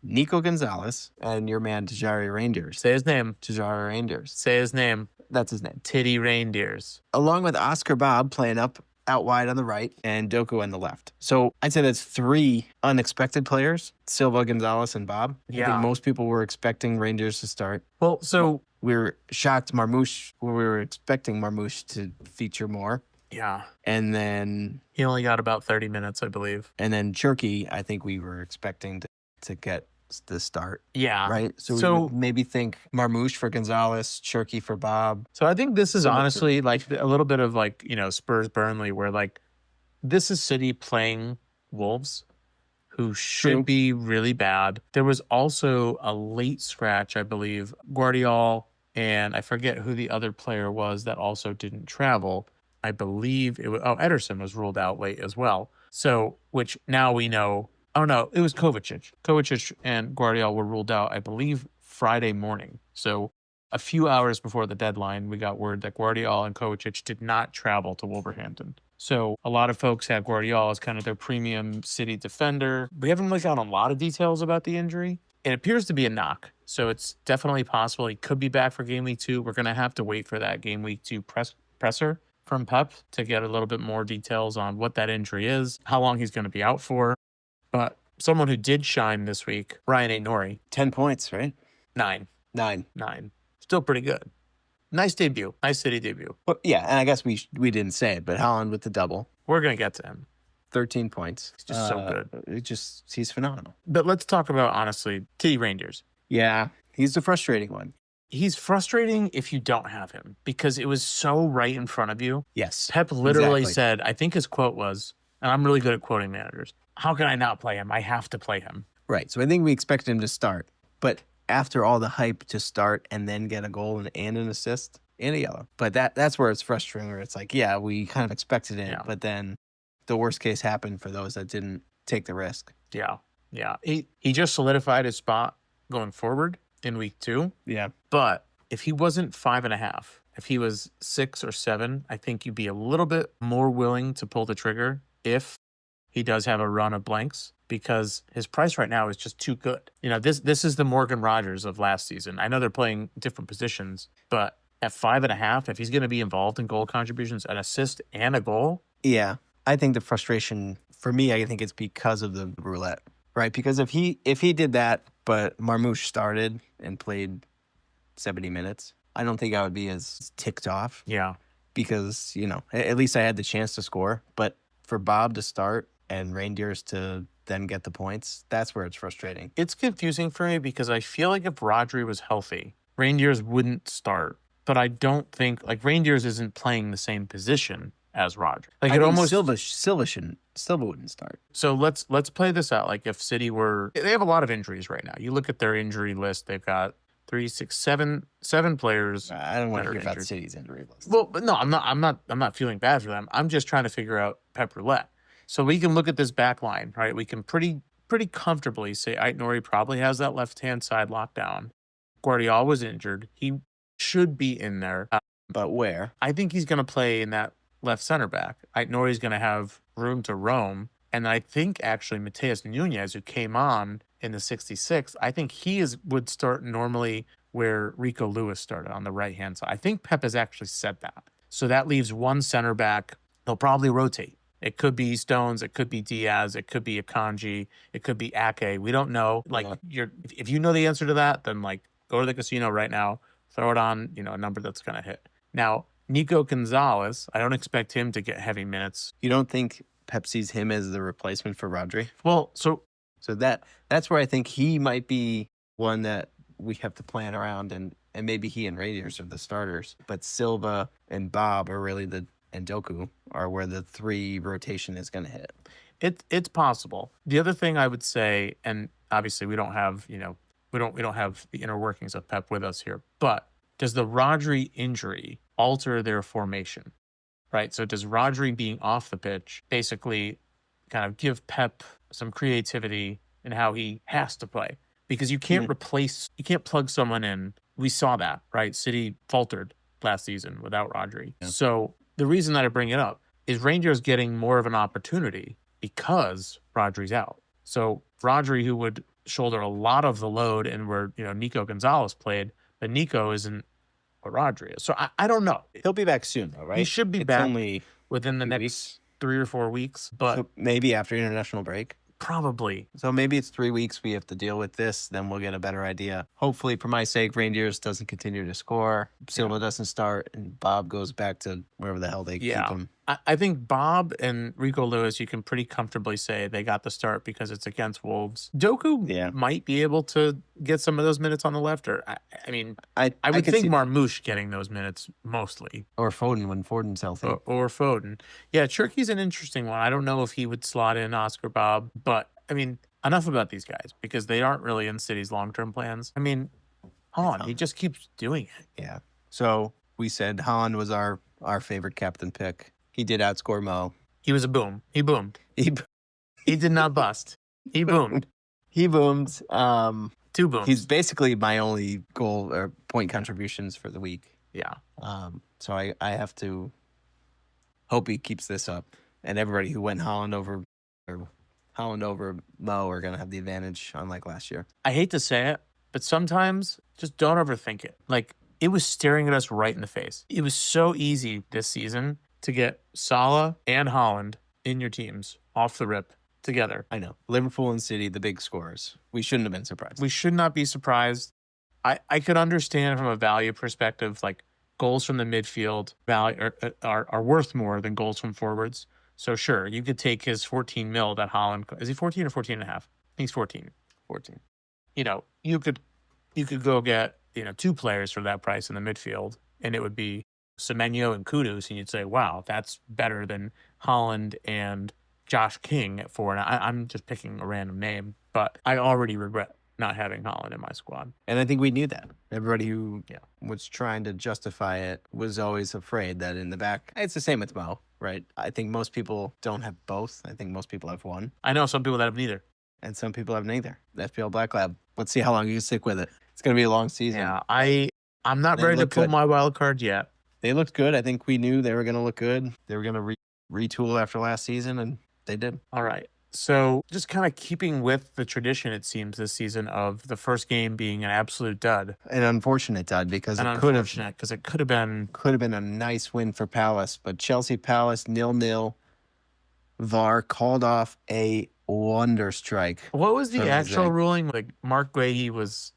Nico Gonzalez and your man Tajari Reindeers. Say his name. Tajari Reindeers. Say his name. That's his name. Titty reindeers. Along with Oscar Bob playing out wide on the right and Doku on the left. So I'd say that's 3 unexpected players, Silva, Gonzalez, and Bob. I Yeah. think most people were expecting Rangers to start. Well, so We were shocked we were expecting Marmouche to feature more. yeah, And then he only got about 30 minutes, I believe. Cherky, I think we were expecting to get the start, Yeah. right? So we So- would maybe think Marmouche for Gonzalez, Cherky for Bob. So I think this is Similar to- honestly like a little bit of like, Spurs Burnley, where like this is City playing Wolves, who should True. be really bad. There was also a late scratch, I believe, Guardiola, and I forget who the other player was that also didn't travel. I believe it was Ederson was ruled out late as well. So which now we know. Oh no, it was Kovacic. Kovacic and Guardiola were ruled out, I believe, Friday morning. So a few hours before the deadline, we got word that Guardiola and Kovacic did not travel to Wolverhampton. So a lot of folks have Guardiola as kind of their premium City defender. We haven't really gotten a lot of details about the injury. It appears to be a knock, so it's definitely possible he could be back for Game Week 2. We're going to have to wait for that Game Week 2 presser from Pep to get a little bit more details on what that injury is, how long he's going to be out for. But someone who did shine this week, Ryan Aït-Nouri, 10 points, right? 9. 9. Still pretty good. Nice debut. Nice City debut. Well, yeah, and I guess we didn't say it, but Haaland with the double, We're going to get to him. 13 points. He's just so good. He's phenomenal. But let's talk about, honestly, Titty Reindeers. Yeah, he's the frustrating one. He's frustrating if you don't have him because it was so right in front of you. Yes. Pep literally Exactly. said, I think his quote was, and I'm really good at quoting managers, how can I not play him? I have to play him. Right. So I think we expected him to start, but after all the hype to start and then get a goal and an assist and a yellow. But that's where it's frustrating, where it's like, yeah, we kind of expected it, Yeah. but then the worst case happened for those that didn't take the risk. Yeah. He just solidified his spot going forward in week 2. Yeah. But if he wasn't 5.5, if he was 6 or 7, I think you'd be a little bit more willing to pull the trigger if he does have a run of blanks, because his price right now is just too good. This is the Morgan Rogers of last season. I know they're playing different positions, but at 5.5, if he's going to be involved in goal contributions, an assist and a goal. Yeah. I think the frustration for me, I think it's because of the roulette, right? Because if he did that, but Marmouche started and played 70 minutes, I don't think I would be as ticked off, Yeah. because, at least I had the chance to score. But for Bob to start and Reindeers to then get the points, that's where it's frustrating. It's confusing for me because I feel like if Rodri was healthy, Reindeers wouldn't start. But I don't think, like, Reindeers isn't playing the same position as Rodri. I Like it think almost Silva wouldn't start. So let's play this out. Like if City were, they have a lot of injuries right now. You look at their injury list; they've got 7 players. I don't want that to are hear about injured. City's injury list. Well, but no, I'm not feeling bad for them. I'm just trying to figure out Pep Roulette. So we can look at this back line, right? We can pretty comfortably say Ait Nori probably has that left hand side locked down. Guardiola was injured. He should be in there. But where? I think he's going to play in that left center back. Ait Nori's going to have room to roam. And I think actually Mateus Nunes, who came on in the 66th, I think would start normally where Rico Lewis started on the right-hand side. I think Pep has actually said that. So that leaves one center back. They'll probably rotate. It could be Stones. It could be Diaz. It could be Akanji. It could be Ake. We don't know. Like if you know the answer to that, then like go to the casino right now, throw it on, a number that's going to hit. Now, Nico Gonzalez, I don't expect him to get heavy minutes. You don't think Pep sees him as the replacement for Rodri? Well, so that's where I think he might be one that we have to plan around, and maybe he and Rangers are the starters. But Silva and Bob are really and Doku are where the 3 rotation is going to hit. It's possible. The other thing I would say, and obviously we don't have, we don't have the inner workings of Pep with us here, but does the Rodri injury alter their formation? Right? So does Rodri being off the pitch basically kind of give Pep some creativity in how he has to play? Because you can't you can't plug someone in. We saw that, right? City faltered last season without Rodri. Yeah. So the reason that I bring it up is Rangers getting more of an opportunity because Rodri's out. So Rodri, who would shoulder a lot of the load and where, Nico Gonzalez played, but Nico isn't what Rodri is. So I don't know. He'll be back soon, though, right? He should be back within the next weeks. 3 or 4 weeks, but so maybe after international break. Probably. So maybe it's 3 weeks we have to deal with this. Then we'll get a better idea. Hopefully, for my sake, Rangers doesn't continue to score. Silva doesn't start, and Bob goes back to wherever the hell they keep him. I think Bob and Rico Lewis, you can pretty comfortably say they got the start because it's against Wolves. Doku might be able to get some of those minutes on the left. Or I would think Marmouche getting those minutes mostly. Or Foden when Foden's healthy. Or Foden. Yeah, Cherky's an interesting one. I don't know if he would slot in Oscar Bob, but enough about these guys because they aren't really in City's long-term plans. Holland, he just keeps doing it. Yeah. So we said Holland was our favorite captain pick. He did outscore Mo. He was a boom. He boomed. He did not bust. He boomed. He boomed. 2 booms. He's basically my only goal or point contributions for the week. Yeah. So I have to hope he keeps this up. And everybody who went Holland over Mo are going to have the advantage, unlike last year. I hate to say it, but sometimes just don't overthink it. Like, it was staring at us right in the face. It was so easy this season to get Salah and Holland in your teams off the rip together. I know. Liverpool and City, the big scorers. We shouldn't have been surprised. We should not be surprised. I could understand from a value perspective, like goals from the midfield are worth more than goals from forwards. So sure, you could take his 14 mil that Holland, is he 14 or 14 and a half? I think he's 14. 14. You could go get, 2 players for that price in the midfield, and it would be Semenyo and Kudus, and you'd say, wow, that's better than Holland and Josh King at 4. And I'm just picking a random name, but I already regret not having Holland in my squad. And I think we knew that. Everybody who was trying to justify it was always afraid that in the back, it's the same with Mo, right? I think most people don't have both. I think most people have one. I know some people that have neither. And some people have neither. The FPL Black Lab. Let's see how long you can stick with it. It's going to be a long season. Yeah, I'm not ready to pull my wild card yet. They looked good. I think we knew they were going to look good. They were going to retool after last season, and they did. All right. So just kind of keeping with the tradition, it seems, this season of the first game being an absolute dud. An unfortunate dud because it could have been a nice win for Palace, but Chelsea Palace 0-0. VAR called off a wonder strike. What was the actual ruling? Like Mark Guehi was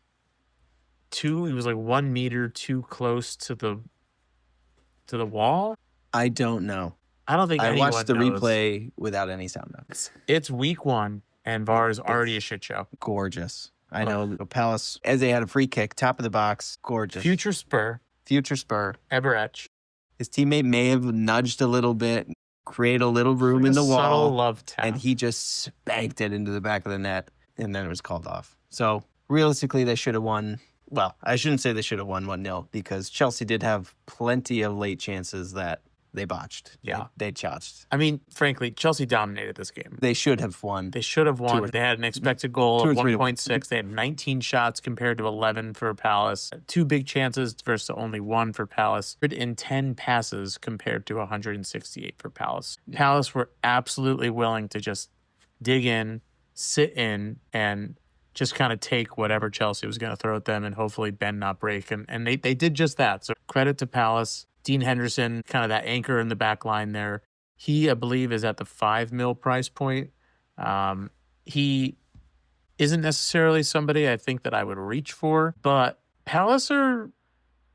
he was like 1 meter too close to the wall? I don't know. I don't think I anyone watched the knows. replay without any sound notes. It's week 1 and VAR is already a shit show. Gorgeous. I know the Palace, as they had a free kick, top of the box, gorgeous. Future Spur. Eberech. His teammate may have nudged a little bit, create a little room in the wall. Subtle love tap. And he just spanked it into the back of the net, and then it was called off. So realistically, they should have won. Well, I shouldn't say they should have won 1-0 because Chelsea did have plenty of late chances that they botched. Yeah. They chotched. I mean, frankly, Chelsea dominated this game. They should have won. They should have won. They had an expected goal of 1.6. They had 19 shots compared to 11 for Palace. 2 big chances versus only 1 for Palace. 110 passes compared to 168 for Palace. Palace were absolutely willing to just dig in, sit in, and just kind of take whatever Chelsea was going to throw at them and hopefully bend, not break. And they did just that. So credit to Palace. Dean Henderson, kind of that anchor in the back line there. He, I believe, is at the $5 million price point. He isn't necessarily somebody I think that I would reach for, but Palace are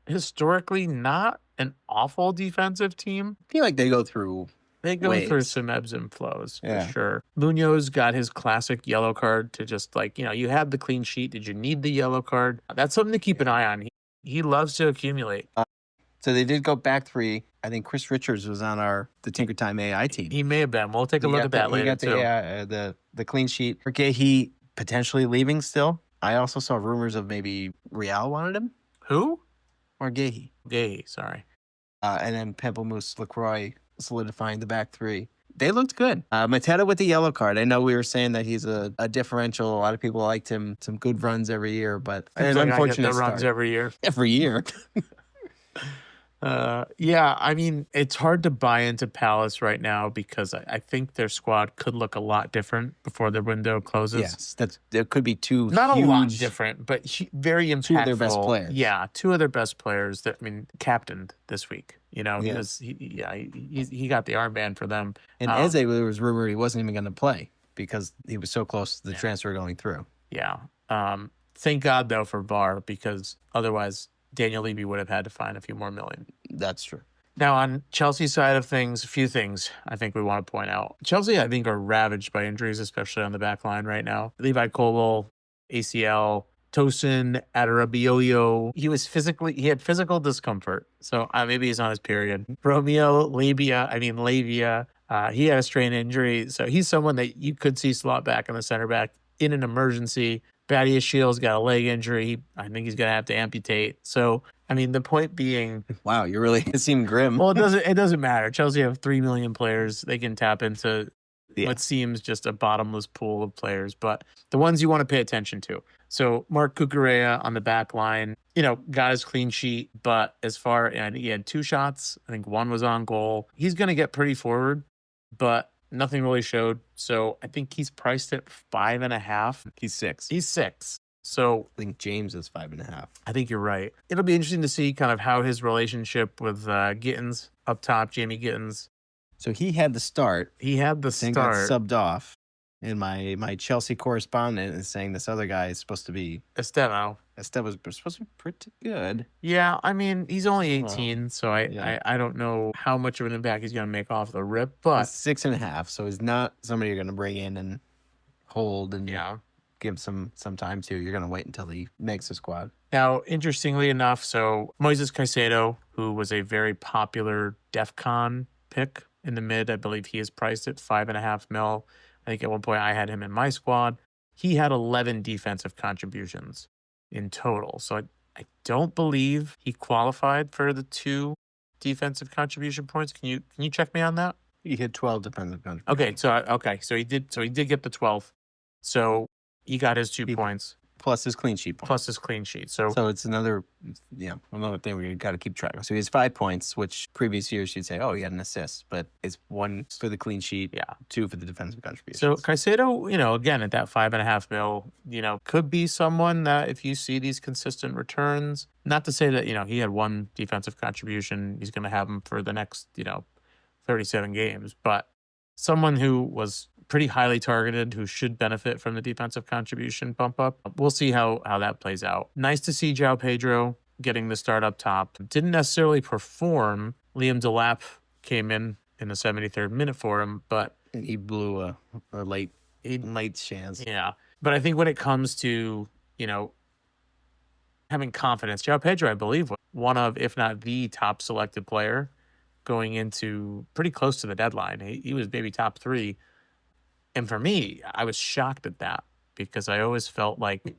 historically not an awful defensive team. I feel like they go through through some ebbs and flows, Yeah. for sure. Munoz got his classic yellow card to just you had the clean sheet. Did you need the yellow card? That's something to keep an eye on. He loves to accumulate. So they did go back 3. I think Chris Richards was on the Tinker Time AI team. He may have been. We'll take a look at that later, too. The clean sheet. Okay, he potentially leaving still. I also saw rumors of maybe Real wanted him. Who? Or Gahey. Gahey, sorry. And then Pamplemousse LaCroix solidifying the back 3. They looked good. Mateta with the yellow card. I know we were saying that he's a differential. A lot of people liked him. Some good runs every year, but an unfortunate start. Runs every year. Every year. Yeah, I mean, it's hard to buy into Palace right now because I think their squad could look a lot different before the window closes. Yes, there could be 2 not huge, a lot different, but very impactful. 2 of their best players. Yeah, 2 of their best players that captained this week. He got the armband for them. And Eze, there was rumor he wasn't even going to play because he was so close to the transfer going through. Yeah. Thank God though for VAR because otherwise Daniel Levy would have had to find a few more million. That's true. Now, on Chelsea's side of things, a few things I think we want to point out. Chelsea, I think, are ravaged by injuries, especially on the back line right now. Levi Colwill, ACL, Tosin Adarabioyo. He had physical discomfort. So maybe he's on his period. Romeo Lavia. He had a strain injury. So he's someone that you could see slot back in the center back in an emergency. Badia Shields got a leg injury. I think he's going to have to amputate. So, I mean, the point being... Wow, you really seem grim. Well, it doesn't matter. Chelsea have 3 million players. They can tap into what seems just a bottomless pool of players, but the ones you want to pay attention to. So, Mark Cucurella on the back line, got his clean sheet, but he had 2 shots. I think 1 was on goal. He's going to get pretty forward, but nothing really showed. So I think he's priced at 5.5. He's 6. He's 6. So I think James is 5.5. I think you're right. It'll be interesting to see kind of how his relationship with Gittins up top, Jamie Gittins. So he had the start. Then got subbed off. And my Chelsea correspondent is saying this other guy is supposed to be... Estevao was supposed to be pretty good. Yeah, I mean, he's only 18, so I don't know how much of an impact he's going to make off the rip, but... He's 6.5, so he's not somebody you're going to bring in and hold and give some time to. You're going to wait until he makes the squad. Now, interestingly enough, so Moises Caicedo, who was a very popular DEFCON pick in the mid, I believe he is priced at $5.5 million. I think at one point I had him in my squad. He had 11 defensive contributions in total. So I don't believe he qualified for the 2 defensive contribution points. Can you check me on that? He had 12 defensive contributions. So he did get the 12. So he got his 2 points. Plus his clean sheet points. So it's another thing we got to keep track of. So he has 5 points, which previous years you'd say, oh, he had an assist, but it's 1 for the clean sheet, 2 for the defensive contributions. So Caicedo, again, at that $5.5 million, could be someone that if you see these consistent returns, not to say that, he had 1 defensive contribution, he's going to have him for the next, 37 games, but someone who was pretty highly targeted, who should benefit from the defensive contribution bump up. We'll see how that plays out. Nice to see João Pedro getting the start up top. Didn't necessarily perform. Liam Delap came in the 73rd minute for him, but... And he blew a late chance. Yeah. But I think when it comes to, having confidence, João Pedro, I believe, was one of, if not the top selected player going into pretty close to the deadline. He was maybe top 3. And for me, I was shocked at that because I always felt like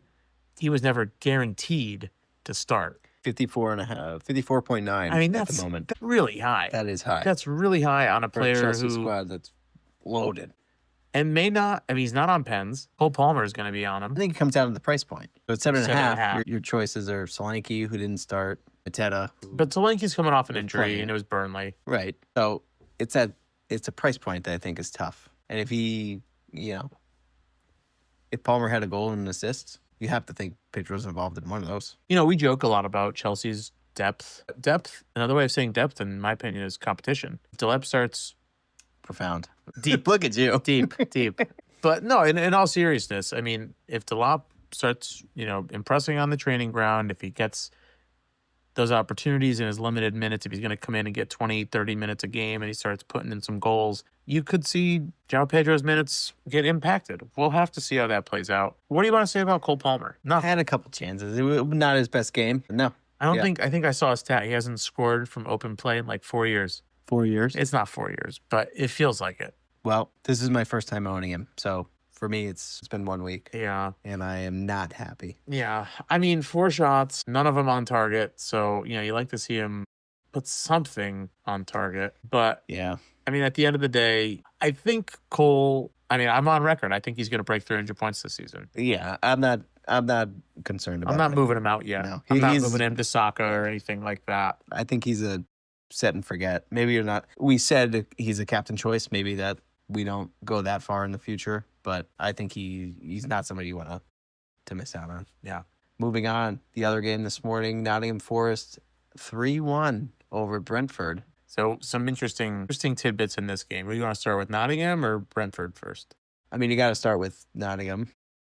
he was never guaranteed to start. 54.5, 54.9 I mean, at the moment. that's really high. That is high. That's really high on a For a player Chelsea who squad that's loaded. and may not. I mean, he's not on pens. Cole Palmer is going to be on him. I think it comes down to the price point. So at 7.5, 7.5. your choices are Solanke, who didn't start, Mateta. But Solanke's coming off an injury, playing. and it was Burnley. Right. So it's a price point that I think is tough. And if he, if Palmer had a goal and an assist, you have to think Pedro's involved in one of those. We joke a lot about Chelsea's depth. Depth, another way of saying depth, in my opinion, is competition. If Delep starts Profound. deep, Look at you. deep. But no, in all seriousness, I mean, if Delop starts, impressing on the training ground, if he gets those opportunities in his limited minutes, if he's going to come in and get 20, 30 minutes a game and he starts putting in some goals, you could see João Pedro's minutes get impacted. We'll have to see how that plays out. What do you want to say about Cole Palmer? Nothing. Had a couple chances. It was not his best game. No. I think I saw a stat. He hasn't scored from open play in like 4 years. 4 years? It's not 4 years, but it feels like it. Well, this is my first time owning him. So for me, it's been 1 week. Yeah. And I am not happy. Yeah. I mean, 4 shots, none of them on target. So, you like to see him put something on target. But, Yeah. I mean, at the end of the day, I think Cole, I'm on record. I think he's going to break 300 points this season. Yeah. I'm not concerned about I'm not it. moving him out yet. No. I'm not He's- moving him to Saka or anything like that. I think he's a set and forget. Maybe you're not. We said he's a captain choice. Maybe that we don't go that far in the future, but I think he's not somebody you want to miss out on. Yeah. Moving on, the other game this morning, Nottingham Forest 3-1 over Brentford. So some interesting tidbits in this game. Are you want to start with Nottingham or Brentford first? I mean, you got to start with Nottingham.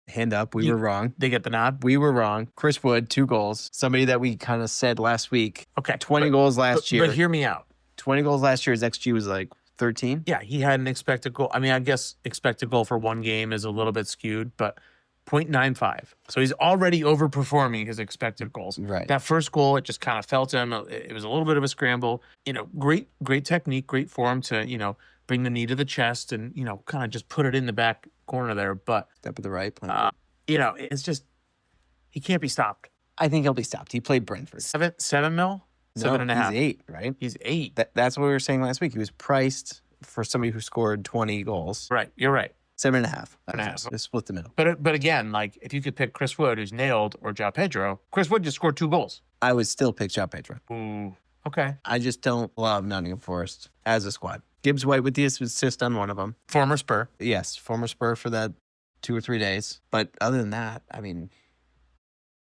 Hand up, we were wrong. They get the nod? We were wrong. Chris Wood, 2 goals. Somebody that we kind of said last week. Okay. 20 goals last year. But hear me out. 20 goals last year. His XG was like 13. Yeah, he had an expected goal. I mean, I guess expected goal for one game is a little bit skewed, but 0.95. So he's already overperforming his expected goals. Right. That first goal, it just kind of felt him. It was a little bit of a scramble. Great technique, great form to, bring the knee to the chest and, kind of just put it in the back corner there. But, Step at the right. it's just, he can't be stopped. I think he'll be stopped. He played Brentford. 7 mil? 7.5. He's 8, right? He's 8. That's what we were saying last week. He was priced for somebody who scored 20 goals. Right. You're right. 7.5. 7.5. Just split the middle. But again, like if you could pick Chris Wood, who's nailed, or João Pedro, Chris Wood just scored 2 goals. I would still pick João Pedro. Ooh. Okay. I just don't love Nottingham Forest as a squad. Gibbs White with the assist on one of them. Former Spur. Yes, former Spur for that 2 or 3 days. But other than that, I mean,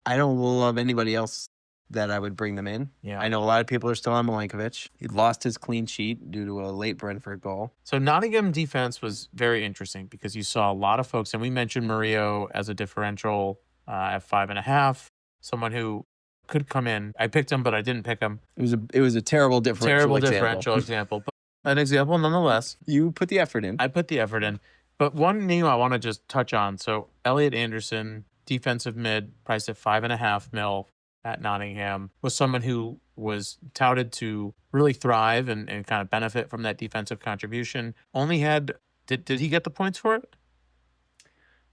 I don't love anybody else that I would bring them in. Yeah. I know a lot of people are still on Milankovic. He lost his clean sheet due to a late Brentford goal. So Nottingham defense was very interesting because you saw a lot of folks, and we mentioned Murillo as a differential at 5.5, someone who could come in. I picked him, but I didn't pick him. It was a terrible differential Example, but an example nonetheless. You put the effort in. I put the effort in. But one name I want to just touch on. So Elliot Anderson, defensive mid, priced at 5.5 mil at Nottingham, was someone who was touted to really thrive and kind of benefit from that defensive contribution. Only had, did he get the points for it?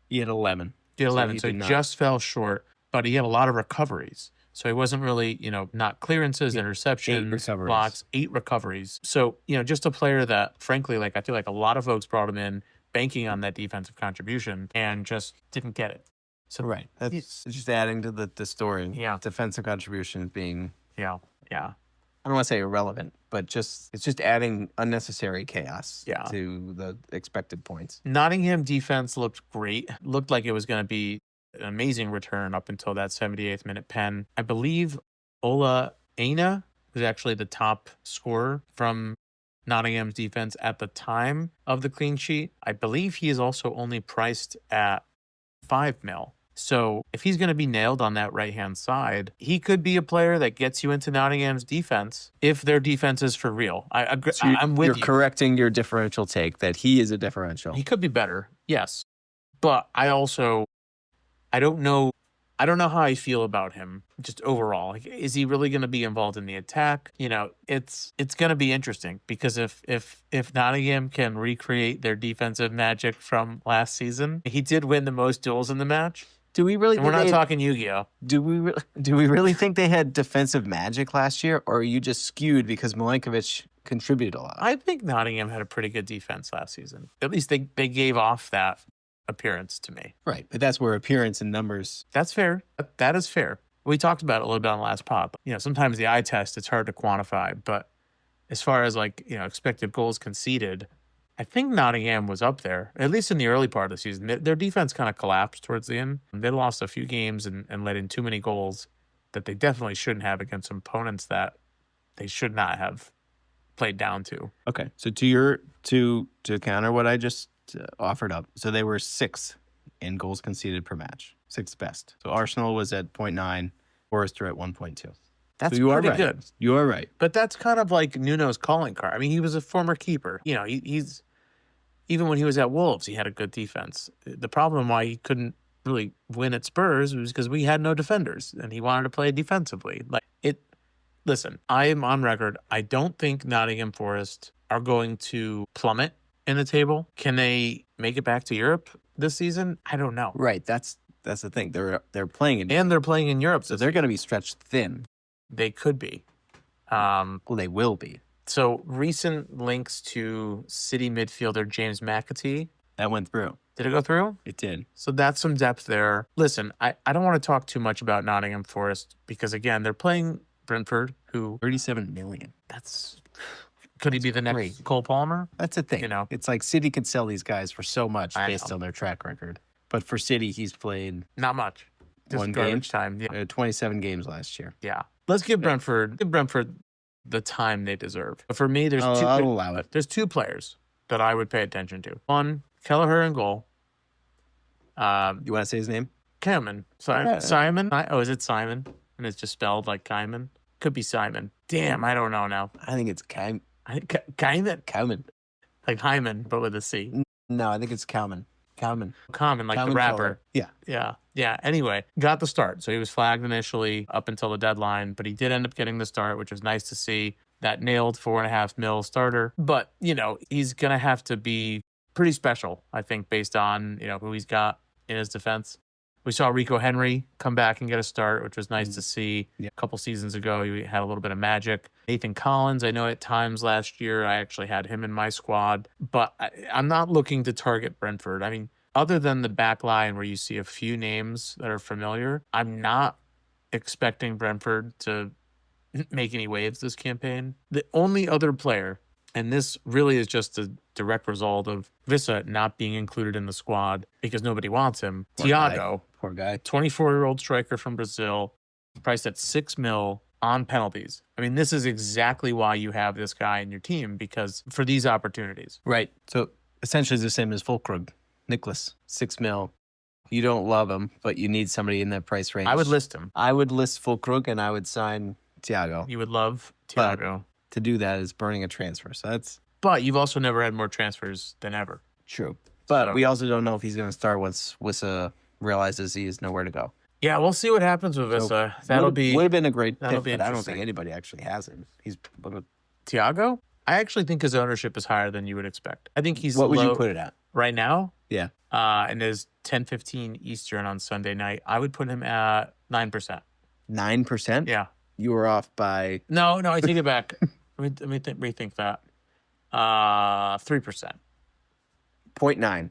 He had 11. He had 11, he so did he not. just fell short, but he had a lot of recoveries. So he wasn't really, not clearances, interceptions, 8 recoveries. blocks, 8 recoveries. So, just a player that, frankly, I feel like a lot of folks brought him in banking on that defensive contribution and just didn't get it. So Right. That's just adding to the story. Yeah. Defensive contributions being, Yeah. I don't want to say irrelevant, but it's just adding unnecessary chaos Yeah. to the expected points. Nottingham defense looked great. Looked like it was going to be an amazing return up until that 78th minute pen. I believe Ola Aina was actually the top scorer from Nottingham's defense at the time of the clean sheet. I believe he is also only priced at 5 mil. So if he's going to be nailed on that right-hand side, he could be a player that gets you into Nottingham's defense if their defense is for real. I'm with You're you. correcting your differential take that he is a differential. He could be better, yes. But I don't know I don't know how I feel about him just overall. Like, is he really going to be involved in the attack? You know, it's going to be interesting because if Nottingham can recreate their defensive magic from last season, he did win the most duels in the match. Do we really? And we're not talking Yu-Gi-Oh. Do we really think they had defensive magic last year, or are you just skewed because Milenkovic contributed a lot? I think Nottingham had a pretty good defense last season. At least they gave off that appearance to me. Right, but that's where appearance and numbers. That's fair. That is fair. We talked about it a little bit on the last pod. But, you know, sometimes the eye test, it's hard to quantify. But as far as like, you know, expected goals conceded, I think Nottingham was up there, at least in the early part of the season. Their defense kind of collapsed towards the end. They lost a few games and let in too many goals that they definitely shouldn't have against opponents that they should not have played down to. Okay, so to counter what I just offered up, so they were 6th in goals conceded per match, 6th best. So Arsenal was at 0.9, Forrester at 1.2. That's so you are pretty right. good. You are right. But that's kind of like Nuno's calling card. I mean, he was a former keeper. You know, he's even when he was at Wolves, he had a good defense. The problem why he couldn't really win at Spurs was because we had no defenders, and he wanted to play defensively. Listen, I am on record. I don't think Nottingham Forest are going to plummet in the table. Can they make it back to Europe this season? I don't know. Right, that's the thing. They're playing in, And they're playing in Europe, so they're going to be stretched thin. they could be. Well, they will be. So recent links to City midfielder James McAtee. That went through. Did it go through? It did. So that's some depth there. Listen, I don't want to talk too much about Nottingham Forest because, again, they're playing Brentford, who 37 million. that's could he be the next great. Cole Palmer? That's the thing. You know. It's like City could sell these guys for so much I based know. on their track record. But for City, he's played Not much. Just One garbage time. Yeah. 27 games last year. Yeah. Let's give Brentford the time they deserve. But for me, I'll allow it. there's 2 players that I would pay attention to. One, Kelleher in goal. You want to say his name? Simon. Simon? Oh, is it Simon? And it's just spelled like Kaiman? Could be Simon. Damn, I don't know now. I think it's Kaiman? Cowman. Like Hyman, but with a C. No, I think it's Cowman. Common, like Cowman the rapper. Keller. Yeah. Yeah. Anyway, got the start. So he was flagged initially up until the deadline, but he did end up getting the start, which was nice to see. That nailed $4.5 million starter. But, you know, he's going to have to be pretty special, I think, based on, you know, who he's got in his defense. We saw Rico Henry come back and get a start, which was nice to see. Yeah. A couple seasons ago, he had a little bit of magic. Nathan Collins, I know at times last year, I actually had him in my squad. But I'm not looking to target Brentford. I mean, other than the back line where you see a few names that are familiar, I'm not expecting Brentford to make any waves this campaign. The only other player, and this really is just a direct result of Vissa not being included in the squad because nobody wants him. Thiago, Poor guy. 24-year-old striker from Brazil, priced at $6 million on penalties. I mean, this is exactly why you have this guy in your team, because for these opportunities. Right. So essentially it's the same as Fulkrug. Nicholas, $6 million. You don't love him, but you need somebody in that price range. I would list him. I would list Fulkrug and I would sign Thiago. You would love But- Thiago. To do that is burning a transfer. So that's But you've also never had more transfers than ever. true. But So- we also don't know if he's going to start once Wissa realizes he has nowhere to go. Yeah, we'll see what happens with Vissa. That'll be would have been a great that'll pick, be but I don't interesting. think anybody actually has him. He's Thiago. I actually think his ownership is higher than you would expect. I think he's what would low you put it at? right now. Yeah. And is 10:15 Eastern on Sunday night. I would put him at 9%. 9%? Yeah. You were off by No, I take it back. Let me rethink that. 3%. 0.9.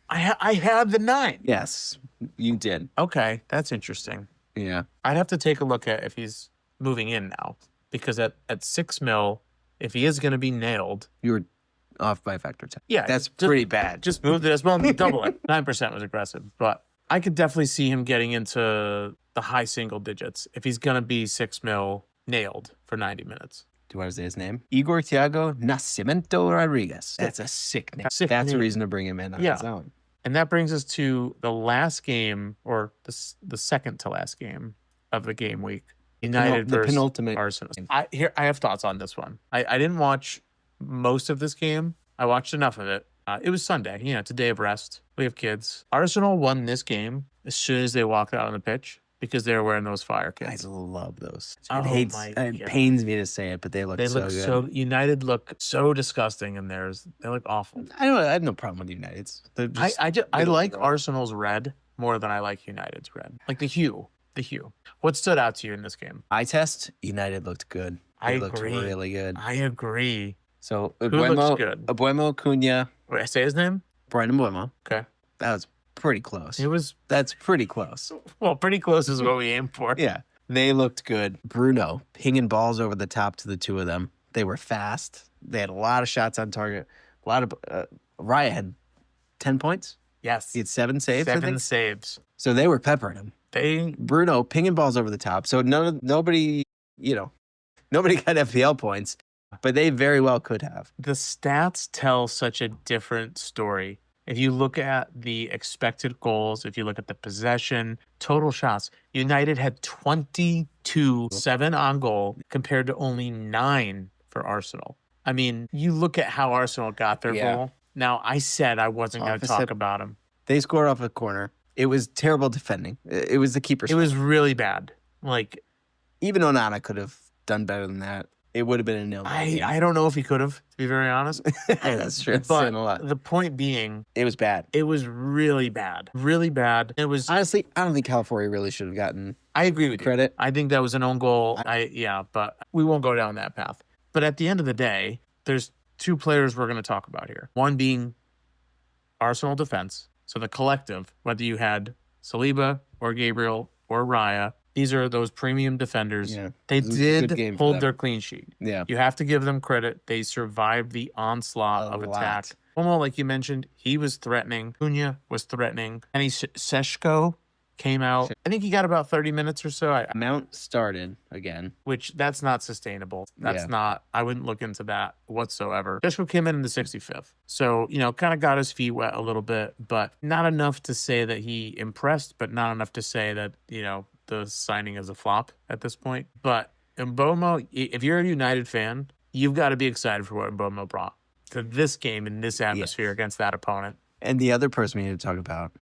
I have the 9. Yes, you did. Okay, that's interesting. Yeah. I'd have to take a look at if he's moving in now, because at $6 million, if he is going to be nailed, You were off by a factor 10. yeah, That's just- pretty bad. Just move this well, double it. 9% was aggressive, but I could definitely see him getting into the high single digits if he's going to be $6 million nailed for 90 minutes. Do I say his name? Igor Thiago Nascimento Rodriguez. That's a sick name. Sick That's a name. reason to bring him in on Yeah. his own. And that brings us to the last game, or the second to last game of the game week. United The versus penultimate Arsenal. game. I have thoughts on this one. I didn't watch most of this game. I watched enough of it It was Sunday. It's a day of rest. We have kids. Arsenal won this game as soon as they walked out on the pitch because they were wearing those fire I kits. love those. Oh my It God. pains me to say it, but they look They so look good. so United look so disgusting in theirs. They look awful. I have no problem with United's. They're just I like middle. Arsenal's red more than I like United's red. Like the hue. The hue. What stood out to you in this game? Eye test, United looked good. I Looked agree. really good. I agree. So Who looks good? Abuemo, Cunha, Wait, I say his name? Brian Abuemo. Okay. That was pretty close. That's pretty close. Well, pretty close is what we aim for. Yeah. They looked good. Bruno, pinging balls over the top to the two of them. They were fast. They had a lot of shots on target. A lot of Raya had 10 points. Yes. He had 7 saves. I 7 think. saves. So they were peppering him. Bruno pinging balls over the top. So nobody got FPL points, but they very well could have. The stats tell such a different story. If you look at the expected goals, if you look at the possession, total shots, United had 22 7 on goal compared to only 9 for Arsenal. I mean, you look at how Arsenal got their goal. Now, I said I wasn't going to talk about them. They scored off a corner. It was terrible defending. It was the keeper's It fault. was really bad. Like, even Onana could have done better than that. It would have been a nil. I don't know if he could have, to be very honest. That's true. That's saying a lot. But the point being, It was bad. it was really bad. Really bad. It was. Honestly, I don't think California really should have gotten I agree with you. credit. I think that was an own goal. But we won't go down that path. But at the end of the day, there's 2 players we're going to talk about here. One being Arsenal defense. So the collective, whether you had Saliba or Gabriel or Raya, these are those premium defenders. Yeah. They It was a good did game for hold them. their clean sheet. Yeah. You have to give them credit. They survived the onslaught A of lot. attack. Well, like you mentioned, he was threatening. Cunha was threatening. And Seshko came out. I think he got about 30 minutes or so, Mount started again. which that's not sustainable. That's Yeah. not, I wouldn't look into that whatsoever. Seshko came in the 65th. So, kind of got his feet wet a little bit, but not enough to say that he impressed, but not enough to say that, the signing is a flop at this point. But Mbomo, if you're a United fan, you've got to be excited for what Mbomo brought to this game in this atmosphere against that opponent. And the other person we need to talk about,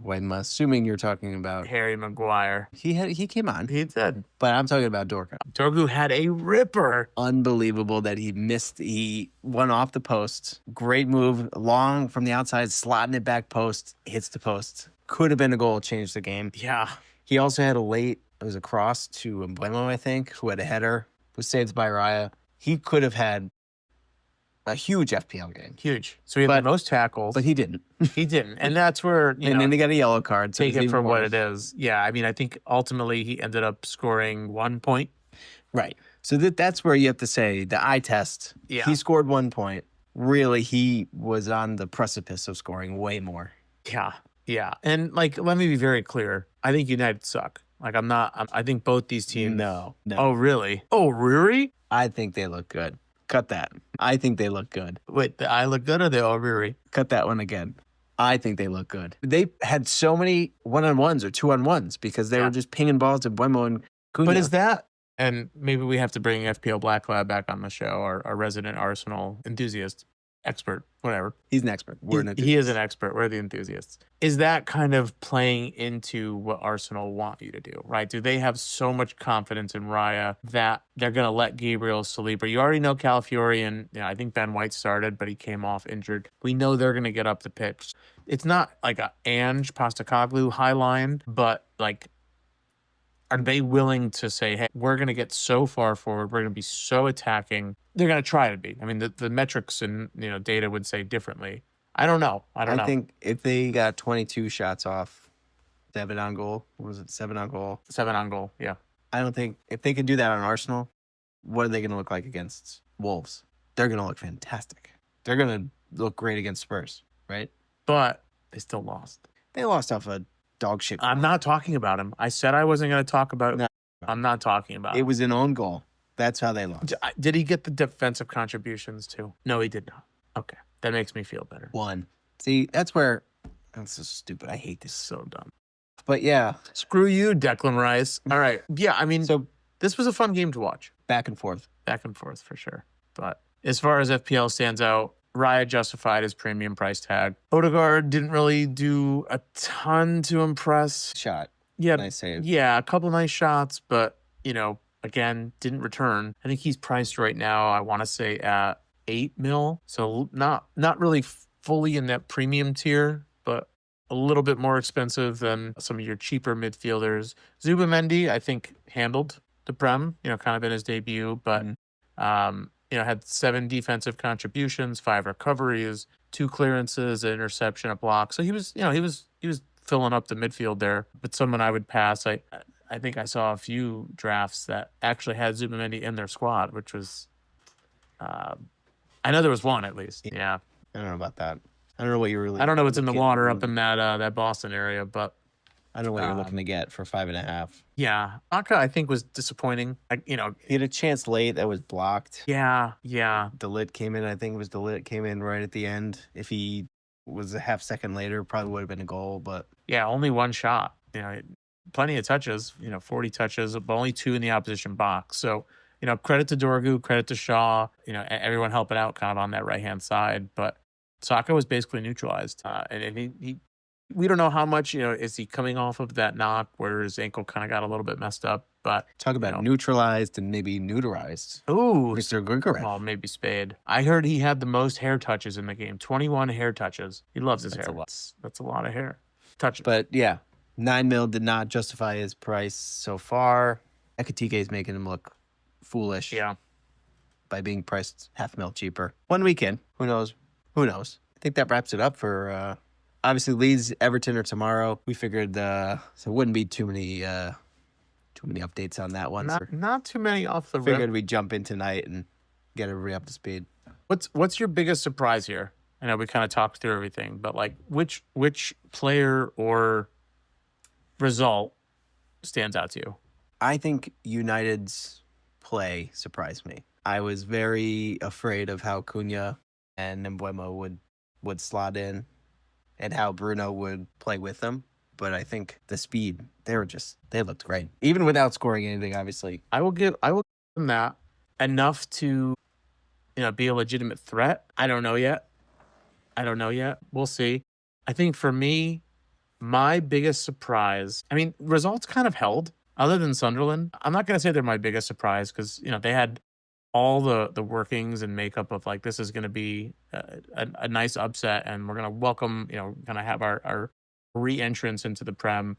when assuming you're talking about, Harry Maguire. he came on, He did. but I'm talking about Dorka. Dorgu had a ripper. Unbelievable that he missed. He went off the post. Great move, long from the outside, slotting it back post, hits the post. Could have been a goal, changed the game. Yeah. He also had it was a cross to Mbuemo, I think, who had a header, was saved by Raya. He could have had a huge FPL game, Huge. So he had the most tackles. but he didn't. He didn't. And that's where, And then he got a yellow card. So take was it for even what worse. it is. Yeah. I mean, I think ultimately he ended up scoring 1 point. Right. So that's where you have to say the eye test. Yeah. He scored 1 point. Really, he was on the precipice of scoring way more. Yeah. Yeah. And let me be very clear. I think United suck. I think both these teams. No. Oh, really? Oh, really? I think they look good. Cut that. I think they look good. Wait, the I look good or the oh, really? Cut that one again. I think they look good. They had so many 1-on-1s or 2-on-1s because they were just pinging balls to Buemo and Cunha. But is that, and maybe we have to bring FPL Black Lab back on the show, our resident Arsenal enthusiast, expert, whatever. He's an expert. He is an expert. We're the enthusiasts. Is that kind of playing into what Arsenal want you to do, right? Do they have so much confidence in Raya that they're going to let Gabriel Saliba? You already know Calafiori and I think Ben White started, but he came off injured. We know they're going to get up the pitch. It's not like a Ange Postecoglou high line, but are they willing to say, hey, we're going to get so far forward, we're going to be so attacking? They're going to try to be. I mean, the metrics and data would say differently. I don't know. I think if they got 22 shots off, 7 on goal, what was it? 7 on goal. 7 on goal, yeah. I don't think if they could do that on Arsenal, what are they going to look like against Wolves? They're going to look fantastic. They're going to look great against Spurs, right? But they still lost. They lost off a dog shit. I'm not talking about him. I said I wasn't going to talk about No. I'm not talking about It him. was an own goal. That's how they lost. Did he get the defensive contributions too? No, he did not. Okay. That makes me feel better. 1. See, that's where that's so stupid. I hate this. So dumb. But yeah, Screw you, Declan Rice. All right. Yeah, I mean, so this was a fun game to watch. back and forth. Back and forth for sure. But as far as FPL stands out, Raya justified his premium price tag. Odegaard didn't really do a ton to impress. Shot. Yeah, Nice save. Yeah, a couple nice shots, but, again, didn't return. I think he's priced right now, I want to say at 8 mil. So not really fully in that premium tier, but a little bit more expensive than some of your cheaper midfielders. Zubamendi, I think, handled the Prem, kind of in his debut, but had 7 defensive contributions, 5 recoveries, 2 clearances, an interception, a block. So he was filling up the midfield there. But someone I would pass. I think I saw a few drafts that actually had Zubamendi in their squad, which was I know there was one at least. Yeah. I don't know about that. I don't know what you really. I don't know what's in the water up in that Boston area, but I don't know what you're looking to get for 5.5. Yeah, Aka I think was disappointing. He had a chance late that was blocked. Yeah. DeLitt came in. I think it was DeLitt came in right at the end. If he was a half second later, probably would have been a goal. But yeah, only one shot. Plenty of touches. 40 touches, but only 2 in the opposition box. So credit to Dorgu, credit to Shaw. Everyone helping out kind of on that right hand side, but Saka was basically neutralized, and he we don't know how much, is he coming off of that knock where his ankle kind of got a little bit messed up, but talk about neutralized and maybe neuterized. Ooh, Mr. Grigorev. Oh, maybe Spade. I heard he had the most hair touches in the game, 21 hair touches. He loves his hair. That's a lot of hair. Touch. But yeah, 9 mil did not justify his price so far. Ekatike is making him look foolish. Yeah. By being priced half mil cheaper. One weekend. Who knows? I think that wraps it up for obviously Leeds, Everton are tomorrow. We figured so it wouldn't be too many updates on that one. Not too many off the Figured rip. we'd jump in tonight and get everybody up to speed. What's your biggest surprise here? I know we kind of talked through everything, but like which player or result stands out to you? I think United's play surprised me. I was very afraid of how Cunha and Mbeumo would slot in and how Bruno would play with them. But I think the speed, they looked great. Even without scoring anything, obviously. I will give them that enough to, be a legitimate threat. I don't know yet. We'll see. I think for me, my biggest surprise, results kind of held other than Sunderland. I'm not going to say they're my biggest surprise because, they had all the workings and makeup of like, this is going to be a nice upset and we're going to welcome, kind of have our re-entrance into the Prem.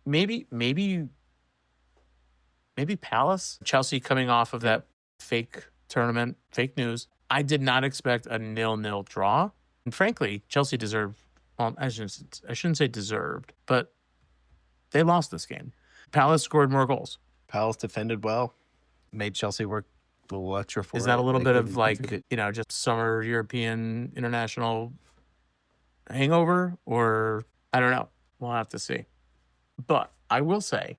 Maybe Palace, Chelsea coming off of that fake tournament, fake news. I did not expect a 0-0 draw. And frankly, Chelsea deserved, well, I shouldn't say deserved, but they lost this game. Palace scored more goals. Palace defended well, made Chelsea work a little extra for it. Is that a little bit of like, just summer European international hangover? Or I don't know. We'll have to see. But I will say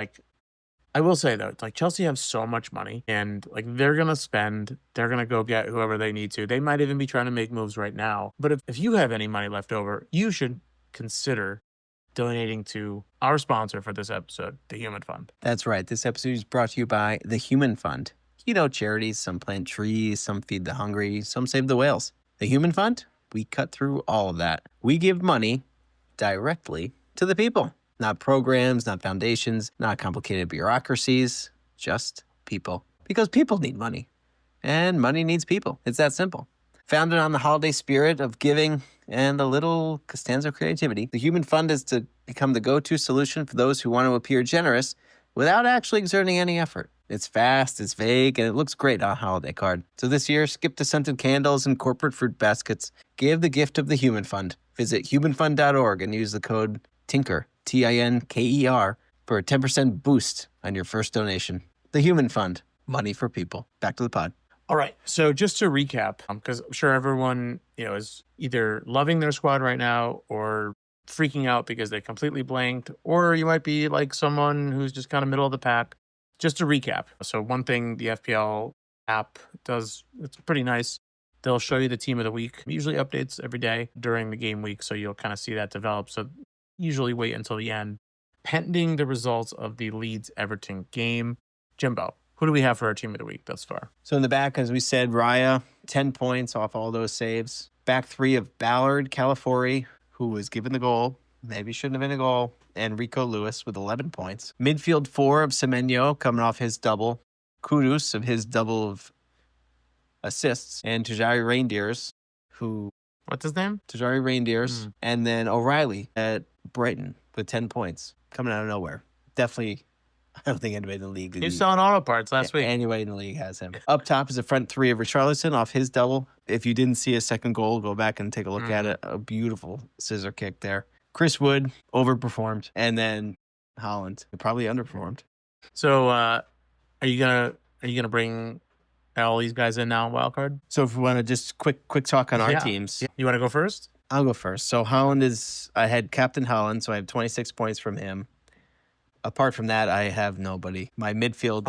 though, it's like Chelsea have so much money and like they're going to go get whoever they need to. They might even be trying to make moves right now. But if you have any money left over, you should consider donating to our sponsor for this episode, the Human Fund. That's right. This episode is brought to you by the Human Fund. Charities, some plant trees, some feed the hungry, some save the whales. The Human Fund, we cut through all of that. We give money directly to the people. Not programs, not foundations, not complicated bureaucracies, just people. Because people need money. And money needs people. It's that simple. Founded on the holiday spirit of giving and a little Costanzo creativity, the Human Fund is to become the go-to solution for those who want to appear generous without actually exerting any effort. It's fast, it's vague, and it looks great on a holiday card. So this year, skip the scented candles and corporate fruit baskets. Give the gift of the Human Fund. Visit humanfund.org and use the code TINKER, TINKER, for a 10% boost on your first donation. The Human Fund. Money for people. Back to the pod. All right. So just to recap, because I'm sure everyone, is either loving their squad right now or freaking out because they completely blanked, or you might be like someone who's just kind of middle of the pack. Just to recap. So one thing the FPL app does, it's pretty nice. They'll show you the team of the week. It usually updates every day during the game week, so you'll kind of see that develop. So usually wait until the end, pending the results of the Leeds-Everton game. Jimbo, who do we have for our team of the week thus far? So in the back, as we said, Raya, 10 points off all those saves. Back three of Ballard, Calafiori, who was given the goal. Maybe shouldn't have been a goal. And Rico Lewis with 11 points. Midfield four of Semenyo coming off his double. Kudus of his double of assists. And Tajari Reindeers, who... What's his name? Tajari Reindeers. And then O'Reilly at Brighton with 10 points. Coming out of nowhere. Definitely, I don't think anybody in the league... He was selling auto parts last week. Anybody in the league has him. Up top is a front three of Richarlison off his double. If you didn't see a second goal, go back and take a look at it. A beautiful scissor kick there. Chris Wood overperformed. And then Holland probably underperformed. So are you gonna bring all these guys in now, wild card? So if we want to just quick talk on our teams. You want to go first? I'll go first. So Holland I had Captain Holland, so I have 26 points from him. Apart from that, I have nobody. My midfield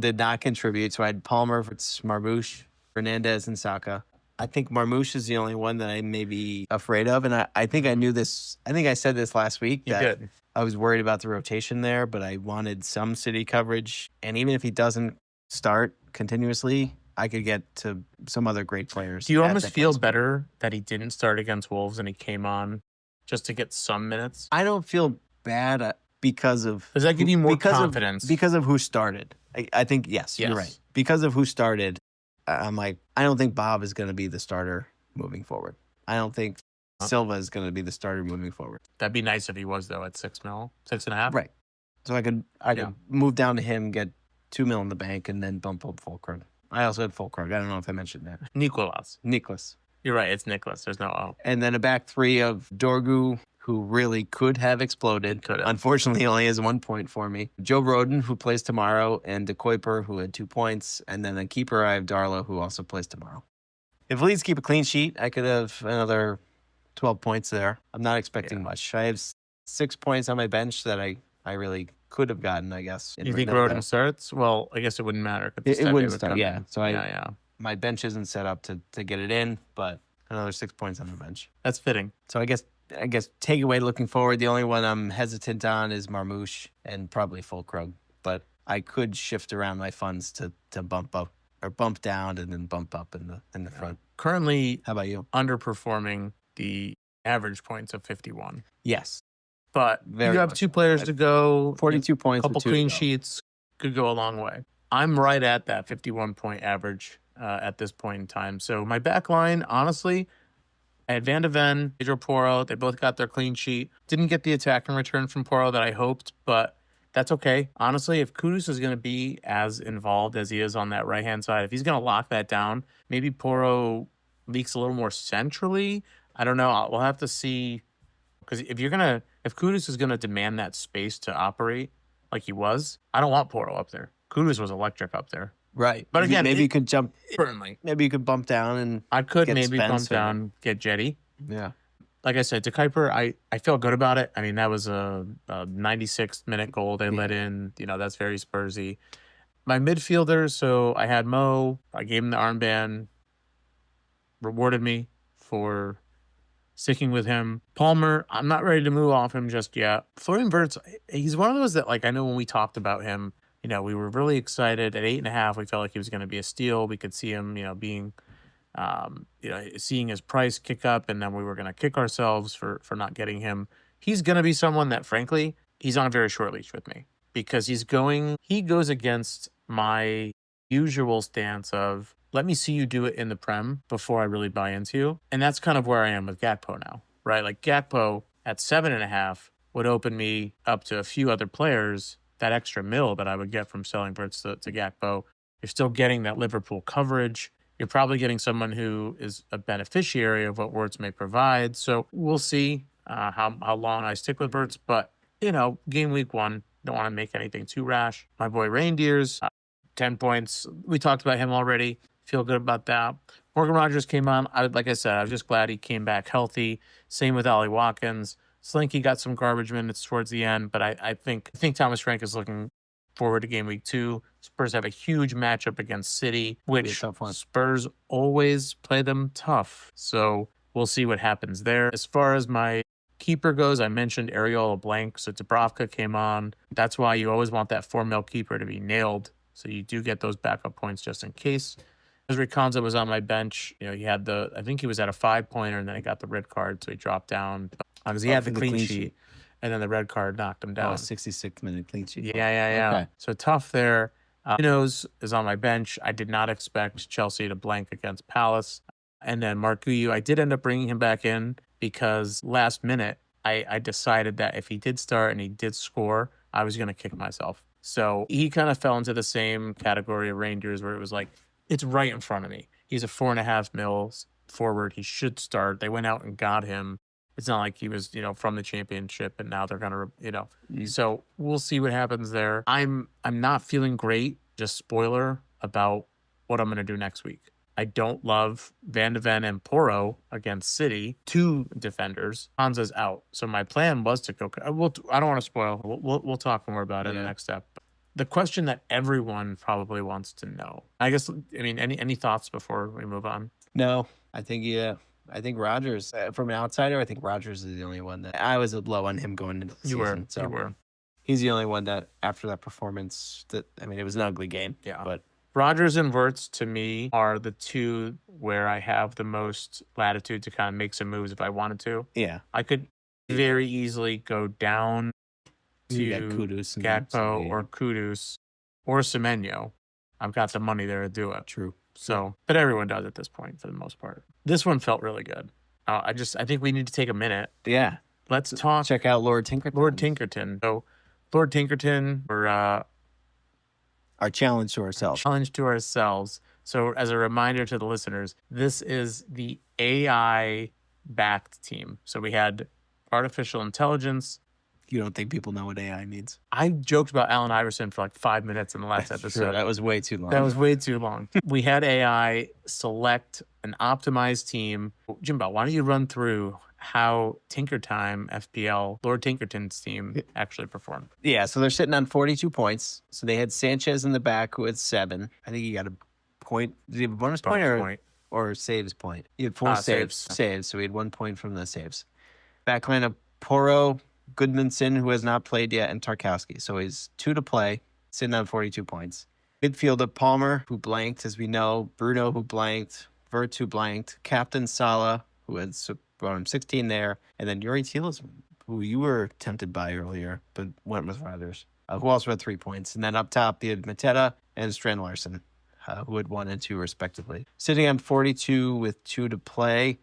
did not contribute. So I had Palmer, Marmouche, Fernandez, and Saka. I think Marmouche is the only one that I may be afraid of. And I think I knew this. I think I said this last week. You did. I was worried about the rotation there, but I wanted some City coverage. And even if he doesn't start continuously, I could get to some other great players. Do you almost feel better that he didn't start against Wolves and he came on just to get some minutes? I don't feel bad because of... Does that give you more confidence? Because of who started. I think, yes, you're right. Because of who started, I'm like, I don't think Bob is going to be the starter moving forward. I don't think Silva is going to be the starter moving forward. That'd be nice if he was, though, at 6 mil, 6.5. Right. So I could move down to him, get 2 mil in the bank, and then bump up Fulkrug. I also had Fulkrug. I don't know if I mentioned that. Nicholas. You're right. It's Nicholas. There's no O. And then a back three of Dorgu, who really could have exploded. Unfortunately, he only has 1 point for me. Joe Roden, who plays tomorrow, and De Kuiper, who had 2 points. And then the keeper, I have Darlow, who also plays tomorrow. If Leeds keep a clean sheet, I could have another 12 points there. I'm not expecting much. I have 6 points on my bench that I really could have gotten, I guess. You think Roden starts? Well, I guess it wouldn't matter. It wouldn't start, yeah. So my bench isn't set up to get it in, but another 6 points on the bench. That's fitting. So I guess takeaway looking forward, the only one I'm hesitant on is Marmouche and probably Fulkrug. But I could shift around my funds to bump up or bump down and then bump up in the front. Currently, how about you? Underperforming the average points of 51. Yes. But you have 2 players to go. 42 points. A couple clean sheets could go a long way. I'm right at that 51-point average at this point in time. So my back line, honestly, I had Van de Ven, Pedro Porro. They both got their clean sheet. Didn't get the attack in return from Porro that I hoped, but that's okay. Honestly, if Kudus is going to be as involved as he is on that right-hand side, if he's going to lock that down, maybe Porro leaks a little more centrally. I don't know. We'll have to see. Because if Kudus is going to demand that space to operate like he was, I don't want Porro up there. Kudus was electric up there. Right. But again, maybe you could jump. Certainly. Maybe you could bump down and I could get maybe Spence bump down, get Jetty. Yeah. Like I said, De Kuiper, I feel good about it. I mean, that was a 96-minute goal they let in. You know, that's very Spursy. My midfielders, so I had Mo. I gave him the armband. Rewarded me for sticking with him. Palmer, I'm not ready to move off him just yet. Florian Wirtz, he's one of those that, like, I know when we talked about him, you know, we were really excited. At 8.5, we felt like he was going to be a steal. We could see him, you know, being, seeing his price kick up, and then we were going to kick ourselves for not getting him. He's going to be someone that, frankly, he's on a very short leash with me because he goes against my usual stance of, let me see you do it in the Prem before I really buy into you. And that's kind of where I am with Gakpo now, right? Like Gakpo at 7.5 would open me up to a few other players, that extra mil that I would get from selling Wirtz to Gakpo. You're still getting that Liverpool coverage. You're probably getting someone who is a beneficiary of what Wirtz may provide. So we'll see how long I stick with Wirtz. But, you know, game week 1, don't want to make anything too rash. My boy Reindeers, 10 points. We talked about him already. Feel good about that. Morgan Rogers came on. Like I said, I was just glad he came back healthy. Same with Ollie Watkins. Slinky got some garbage minutes towards the end, but I think Thomas Frank is looking forward to game week 2. Spurs have a huge matchup against City, which Spurs always play them tough. So we'll see what happens there. As far as my keeper goes, I mentioned Areola blank, so Dubravka came on. That's why you always want that 4 mil keeper to be nailed, so you do get those backup points just in case. Ezri Konsa was on my bench. You know, he had I think he was at a 5-pointer, and then he got the red card, so he dropped down because he had for the clean sheet, and then the red card knocked him down. 66-minute clean sheet. Yeah. Okay. So tough there. Knows is on my bench. I did not expect Chelsea to blank against Palace. And then Mark Guyu, I did end up bringing him back in because last minute I decided that if he did start and he did score, I was going to kick myself. So he kind of fell into the same category of Rangers where it was like, it's right in front of me. He's a 4.5 mils forward. He should start. They went out and got him. It's not like he was, from the championship and now they're going to, So we'll see what happens there. I'm not feeling great, just spoiler, about what I'm going to do next week. I don't love Van de Ven and Porro against City, 2 defenders. Hansa's out. So my plan was to go. I don't want to spoil. We'll talk more about it in the next step. The question that everyone probably wants to know. Any thoughts before we move on? No, I think Rodgers, from an outsider, I think Rodgers is the only one that I was low on him going into the season. You were. He's the only one that after that performance it was an ugly game. Yeah. But Rodgers and Wirtz, to me, are the 2 where I have the most latitude to kind of make some moves if I wanted to. Yeah. I could very easily go down to Gakpo or Kudus or Semenyo. I've got the money there to do it. True. So, but everyone does at this point for the most part. This one felt really good. I think we need to take a minute. Yeah. Let's talk. Check out Lord Tinkerton. So, Lord Tinkerton, we're our challenge to ourselves. So, as a reminder to the listeners, this is the AI-backed team. So, we had artificial intelligence. You don't think people know what AI means? I joked about Allen Iverson for like 5 minutes in the last episode. Sure, that was way too long. We had AI select an optimized team. Jimbo, why don't you run through how Tinker Time FPL, Lord Tinkerton's team, actually performed? Yeah, so they're sitting on 42 points. So they had Sanchez in the back who had 7. I think he got a point. Did he have a bonus point or saves point? He had 4 saves. So he had 1 point from the saves. Backline of Porro, Goodmanson, who has not played yet, and Tarkowski. So he's 2 to play, sitting on 42 points. Midfield of Palmer, who blanked, as we know. Bruno, who blanked. Wirtz, who blanked. Captain Salah, who had brought him 16 there. And then Yuri Tielemans, who you were tempted by earlier, but went with Rodgers, who also had 3 points. And then up top, you had Mateta and Strand Larson, who had 1 and 2 respectively. Sitting on 42 with 2 to play.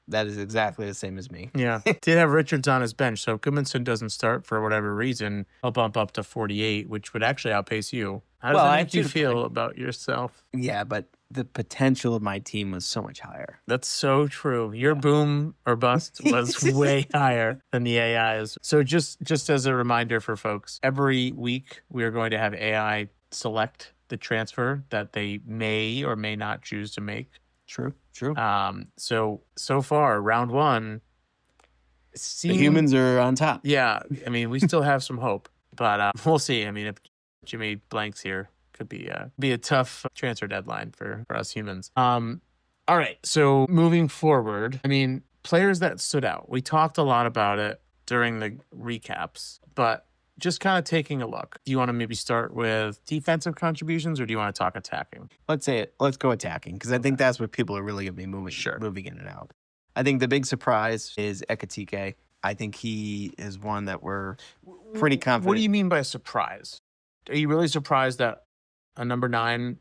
That is exactly the same as me. Yeah. Did have Richards on his bench, so if Goodmanson doesn't start for whatever reason, I'll bump up to 48, which would actually outpace you. How does that make you feel about yourself? Yeah, but the potential of my team was so much higher. That's so true. Your boom or bust was way higher than the AI's. So just as a reminder for folks, every week we are going to have AI select the transfer that they may or may not choose to make. True. So far, round 1, the humans are on top. Yeah, we still have some hope, but we'll see. If Jimmy blanks here, could be a tough transfer deadline for us humans. All right, so moving forward, players that stood out. We talked a lot about it during the recaps, but just kind of taking a look. Do you want to maybe start with defensive contributions, or do you want to talk attacking? Let's go attacking, because I think that's what people are really going to be moving in and out. I think the big surprise is Ekitike. I think he is one that we're pretty confident. What do you mean by surprise? Are you really surprised that a number 9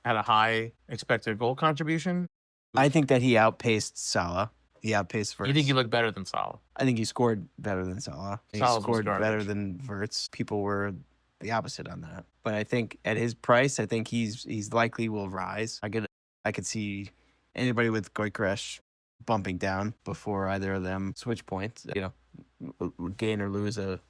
had a high expected goal contribution? I think that he outpaced Salah. He outpaced Wirtz. You think he looked better than Salah? I think he scored better than Salah. He scored better than Wirtz. People were the opposite on that. But I think at his price, I think he's likely will rise. I could see anybody with Gyökeres bumping down before either of them switch points. Gain or lose a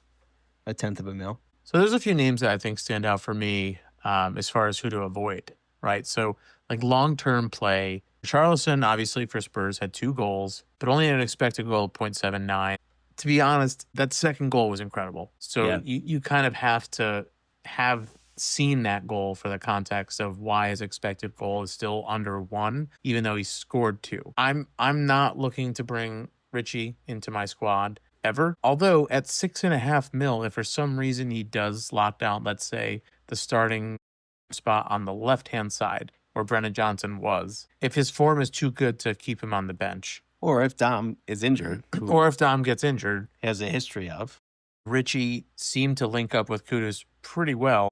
1/10 of a mil. So there's a few names that I think stand out for me as far as who to avoid, right? So like long-term play, Charleston, obviously, for Spurs, had 2 goals, but only had an expected goal of 0.79. To be honest, that second goal was incredible. So you kind of have to have seen that goal for the context of why his expected goal is still under 1, even though he scored 2. I'm not looking to bring Richie into my squad ever. Although at 6.5 mil, if for some reason he does lock down, let's say, the starting spot on the left-hand side, where Brennan Johnson was, if his form is too good to keep him on the bench. Or if Dom is injured, who Or if Dom gets injured. has a history of. Richie seemed to link up with Kudus pretty well.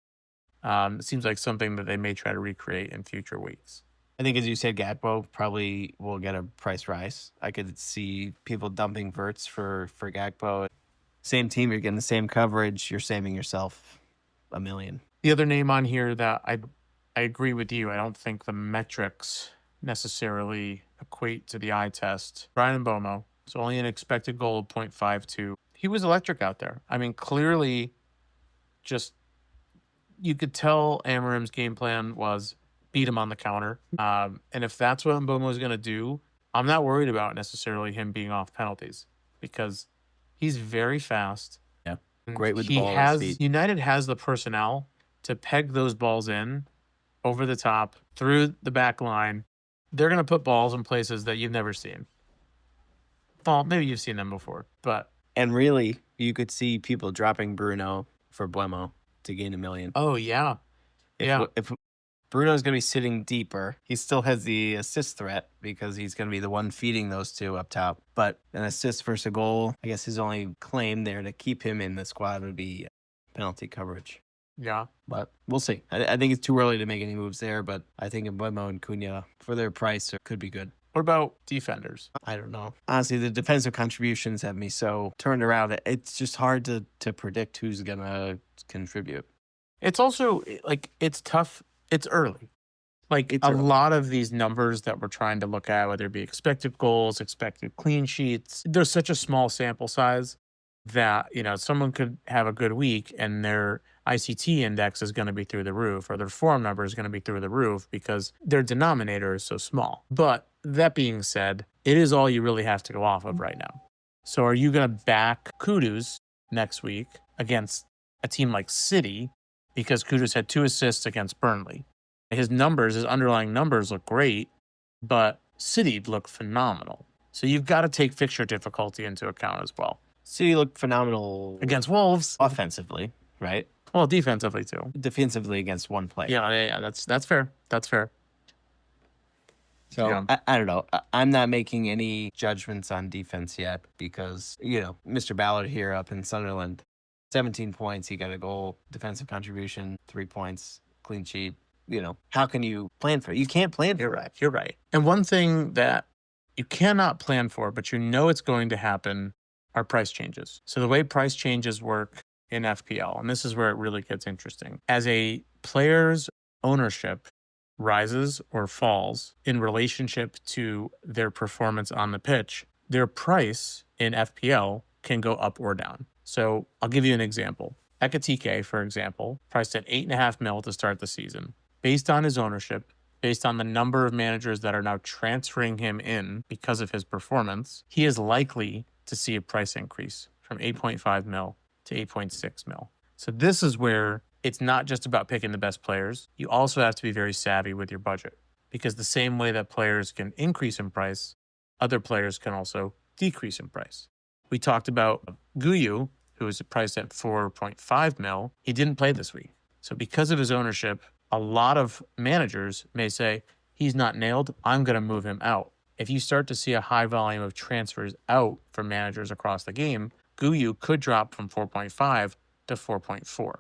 It seems like something that they may try to recreate in future weeks. I think, as you said, Gakpo probably will get a price rise. I could see people dumping Verts for Gakpo. Same team, you're getting the same coverage. You're saving yourself $1 million. The other name on here that I agree with you. I don't think the metrics necessarily equate to the eye test. Brian Mbomo. It's only an expected goal of 0.52. He was electric out there. I mean, clearly, just you could tell Amarim's game plan was beat him on the counter. And if that's what Mbomo is going to do, I'm not worried about necessarily him being off penalties because he's very fast. Yeah, great with the ball at his feet. United has the personnel to peg those balls in over the top through the back line. They're going to put balls in places that you've never seen. Well, maybe you've seen them before, but. And really, you could see people dropping Bruno for Buemo to gain $1 million. Oh, yeah. If Bruno's going to be sitting deeper, he still has the assist threat because he's going to be the one feeding those two up top. But an assist versus a goal, I guess his only claim there to keep him in the squad would be penalty coverage. Yeah. But we'll see. I think it's too early to make any moves there, but I think Buemo and Cunha, for their price, could be good. What about defenders? I don't know. Honestly, the defensive contributions have me so turned around. It's just hard to predict who's going to contribute. It's also, like, it's tough. It's early. Like, it's a lot of these numbers that we're trying to look at, whether it be expected goals, expected clean sheets, there's such a small sample size that, someone could have a good week and their ICT index is going to be through the roof or their form number is going to be through the roof because their denominator is so small. But that being said, it is all you really have to go off of right now. So are you going to back Kudus next week against a team like City because Kudus had 2 assists against Burnley? His underlying numbers look great, but City look phenomenal. So you've got to take fixture difficulty into account as well. City looked phenomenal Against Wolves. offensively, right? Well, defensively too. Defensively against one player. Yeah, that's fair. That's fair. So Yeah. I don't know. I'm not making any judgments on defense yet because, Mr. Ballard here up in Sunderland, 17 points, he got a goal, defensive contribution, 3 points, clean sheet. How can you plan for it? You can't plan for it. You're right. And one thing that you cannot plan for, but it's going to happen, are price changes. So the way price changes work in FPL, and this is where it really gets interesting. As a player's ownership rises or falls in relationship to their performance on the pitch, their price in FPL can go up or down. So I'll give you an example. Ekatike, for example, priced at $8.5 million to start the season. Based on his ownership, based on the number of managers that are now transferring him in because of his performance, he is likely to see a price increase from 8.5 mil to 8.6 mil. So this is where it's not just about picking the best players. You also have to be very savvy with your budget because the same way that players can increase in price, other players can also decrease in price. We talked about Guyu, who was priced at 4.5 mil. He didn't play this week. So because of his ownership, a lot of managers may say, he's not nailed, I'm going to move him out. If you start to see a high volume of transfers out from managers across the game, Guyu could drop from 4.5 to 4.4.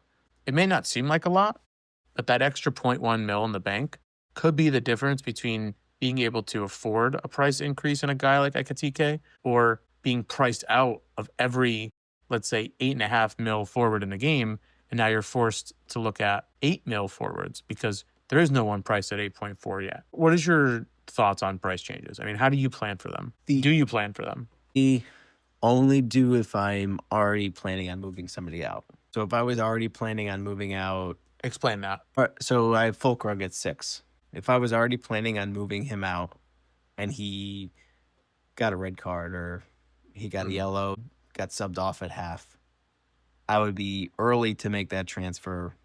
It may not seem like a lot, but that extra 0.1 mil in the bank could be the difference between being able to afford a price increase in a guy like Ekatike or being priced out of every, let's say, 8.5 mil forward in the game. And now you're forced to look at 8 mil forwards because there is no one priced at 8.4 yet. What is your thoughts on price changes? I mean, how do you plan for them? Do you plan for them? I only do if I'm already planning on moving somebody out. So if I was already planning on moving out. Explain that. So I have Fulkrug at 6. If I was already planning on moving him out and he got a red card or he got a yellow, got subbed off at half, I would be early to make that transfer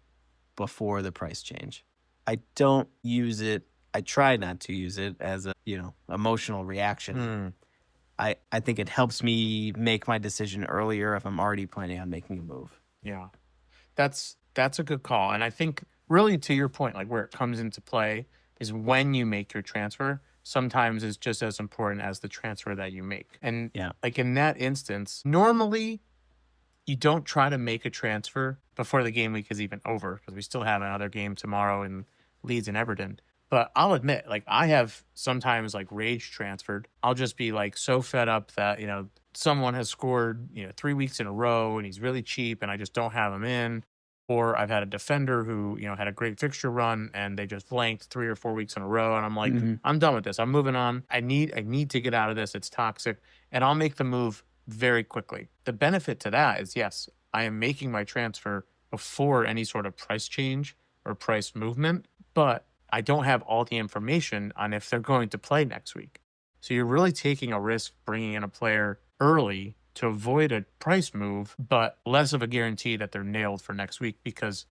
before the price change. I don't use it. I try not to use it as a, emotional reaction. I think it helps me make my decision earlier if I'm already planning on making a move. Yeah, that's a good call. And I think really to your point, like where it comes into play is when you make your transfer. Sometimes it's just as important as the transfer that you make. And like in that instance, normally you don't try to make a transfer before the game week is even over because we still have another game tomorrow in Leeds and Everton. But I'll admit, like, I have sometimes like rage transferred. I'll just be like so fed up that, someone has scored, 3 weeks in a row and he's really cheap and I just don't have him in. Or I've had a defender who, had a great fixture run and they just blanked 3 or 4 weeks in a row. And I'm like, I'm done with this. I'm moving on. I need to get out of this. It's toxic. And I'll make the move very quickly. The benefit to that is, yes, I am making my transfer before any sort of price change or price movement, but I don't have all the information on if they're going to play next week. So you're really taking a risk bringing in a player early to avoid a price move, but less of a guarantee that they're nailed for next week because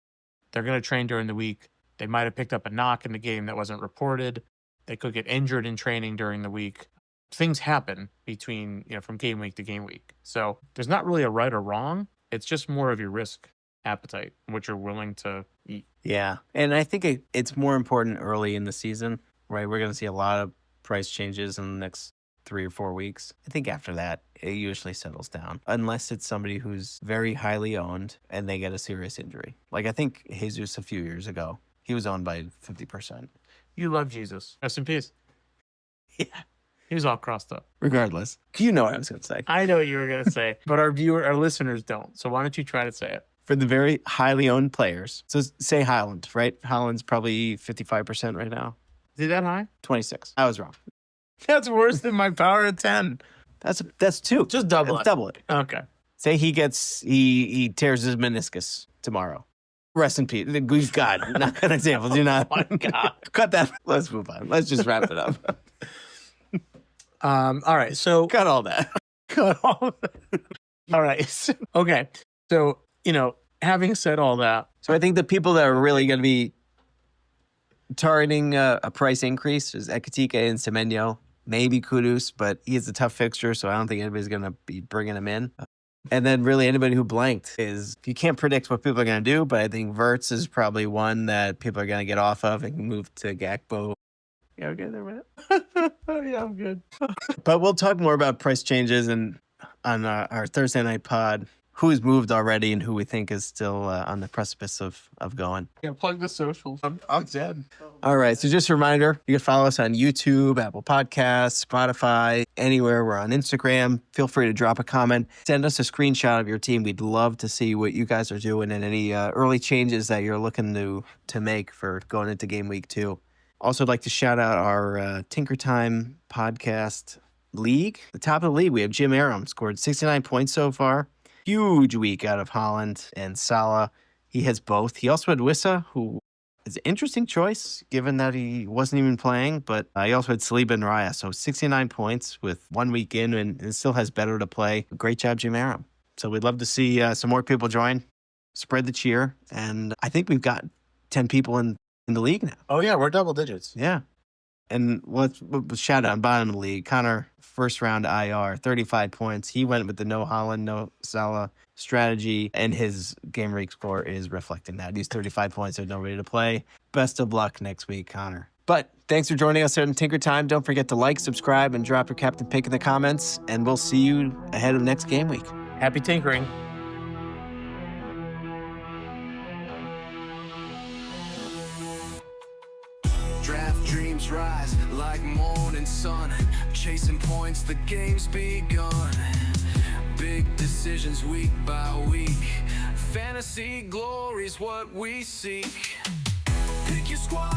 they're going to train during the week. They might have picked up a knock in the game that wasn't reported. They could get injured in training during the week. Things happen between, from game week to game week. So there's not really a right or wrong. It's just more of your risk appetite, what you're willing to eat. Yeah. And I think it's more important early in the season, right? We're going to see a lot of price changes in the next 3 or 4 weeks. I think after that, it usually settles down, unless it's somebody who's very highly owned and they get a serious injury. Like I think Jesus a few years ago, he was owned by 50%. You love Jesus. Rest in peace. Yeah. He was all crossed up. Regardless. You know what I was going to say. I know what you were going to say, but our listeners don't. So why don't you try to say it? For the very highly owned players. So say Haaland, right? Haaland's probably 55% right now. Is he that high? 26. I was wrong. That's worse than my power of 10. That's 2. Just double it. Double it. Okay. Say he tears his meniscus tomorrow. Rest in peace. Good God. Not an example. Do not. Oh my God. Cut that. Let's move on. Let's just wrap it up. All right. So cut all that. Cut all that. All right. Okay. So, having said all that. So I think the people that are really going to be targeting a price increase is Ekitike and Semenyo. Maybe Kudus, but he has a tough fixture, so I don't think anybody's going to be bringing him in. And then really anybody who blanked is, you can't predict what people are going to do, but I think Verts is probably one that people are going to get off of and move to Gakpo. Yeah, okay there, man. Yeah, I'm good. But we'll talk more about price changes and on our Thursday night pod, who's moved already and who we think is still on the precipice of going. Yeah, plug the socials. I'm dead. All right. So just a reminder, you can follow us on YouTube, Apple Podcasts, Spotify, anywhere. We're on Instagram. Feel free to drop a comment. Send us a screenshot of your team. We'd love to see what you guys are doing and any early changes that you're looking to make for going into game week 2. Also, I'd like to shout out our Tinker Time podcast league. The top of the league, we have Jim Aram, scored 69 points so far. Huge week out of Haaland and Salah. He has both. He also had Wissa, who is an interesting choice, given that he wasn't even playing. But he also had Saliba and Raya. So 69 points with 1 week in, and still has better to play. Great job, Jim Aram. So we'd love to see some more people join. Spread the cheer. And I think we've got 10 people in the league now. Oh, yeah, we're double digits. Yeah. And let's shout out bottom of the league. Connor, first round IR, 35 points. He went with the no Haaland, no Salah strategy, and his game week score is reflecting that. He's 35 points, there's nobody to play. Best of luck next week, Connor. But thanks for joining us here in Tinker Time. Don't forget to like, subscribe, and drop your captain pick in the comments. And we'll see you ahead of next game week. Happy tinkering. Draft dreams rise like morning sun, chasing points, the game's begun. Big decisions week by week, fantasy glory's what we seek. Pick your squad.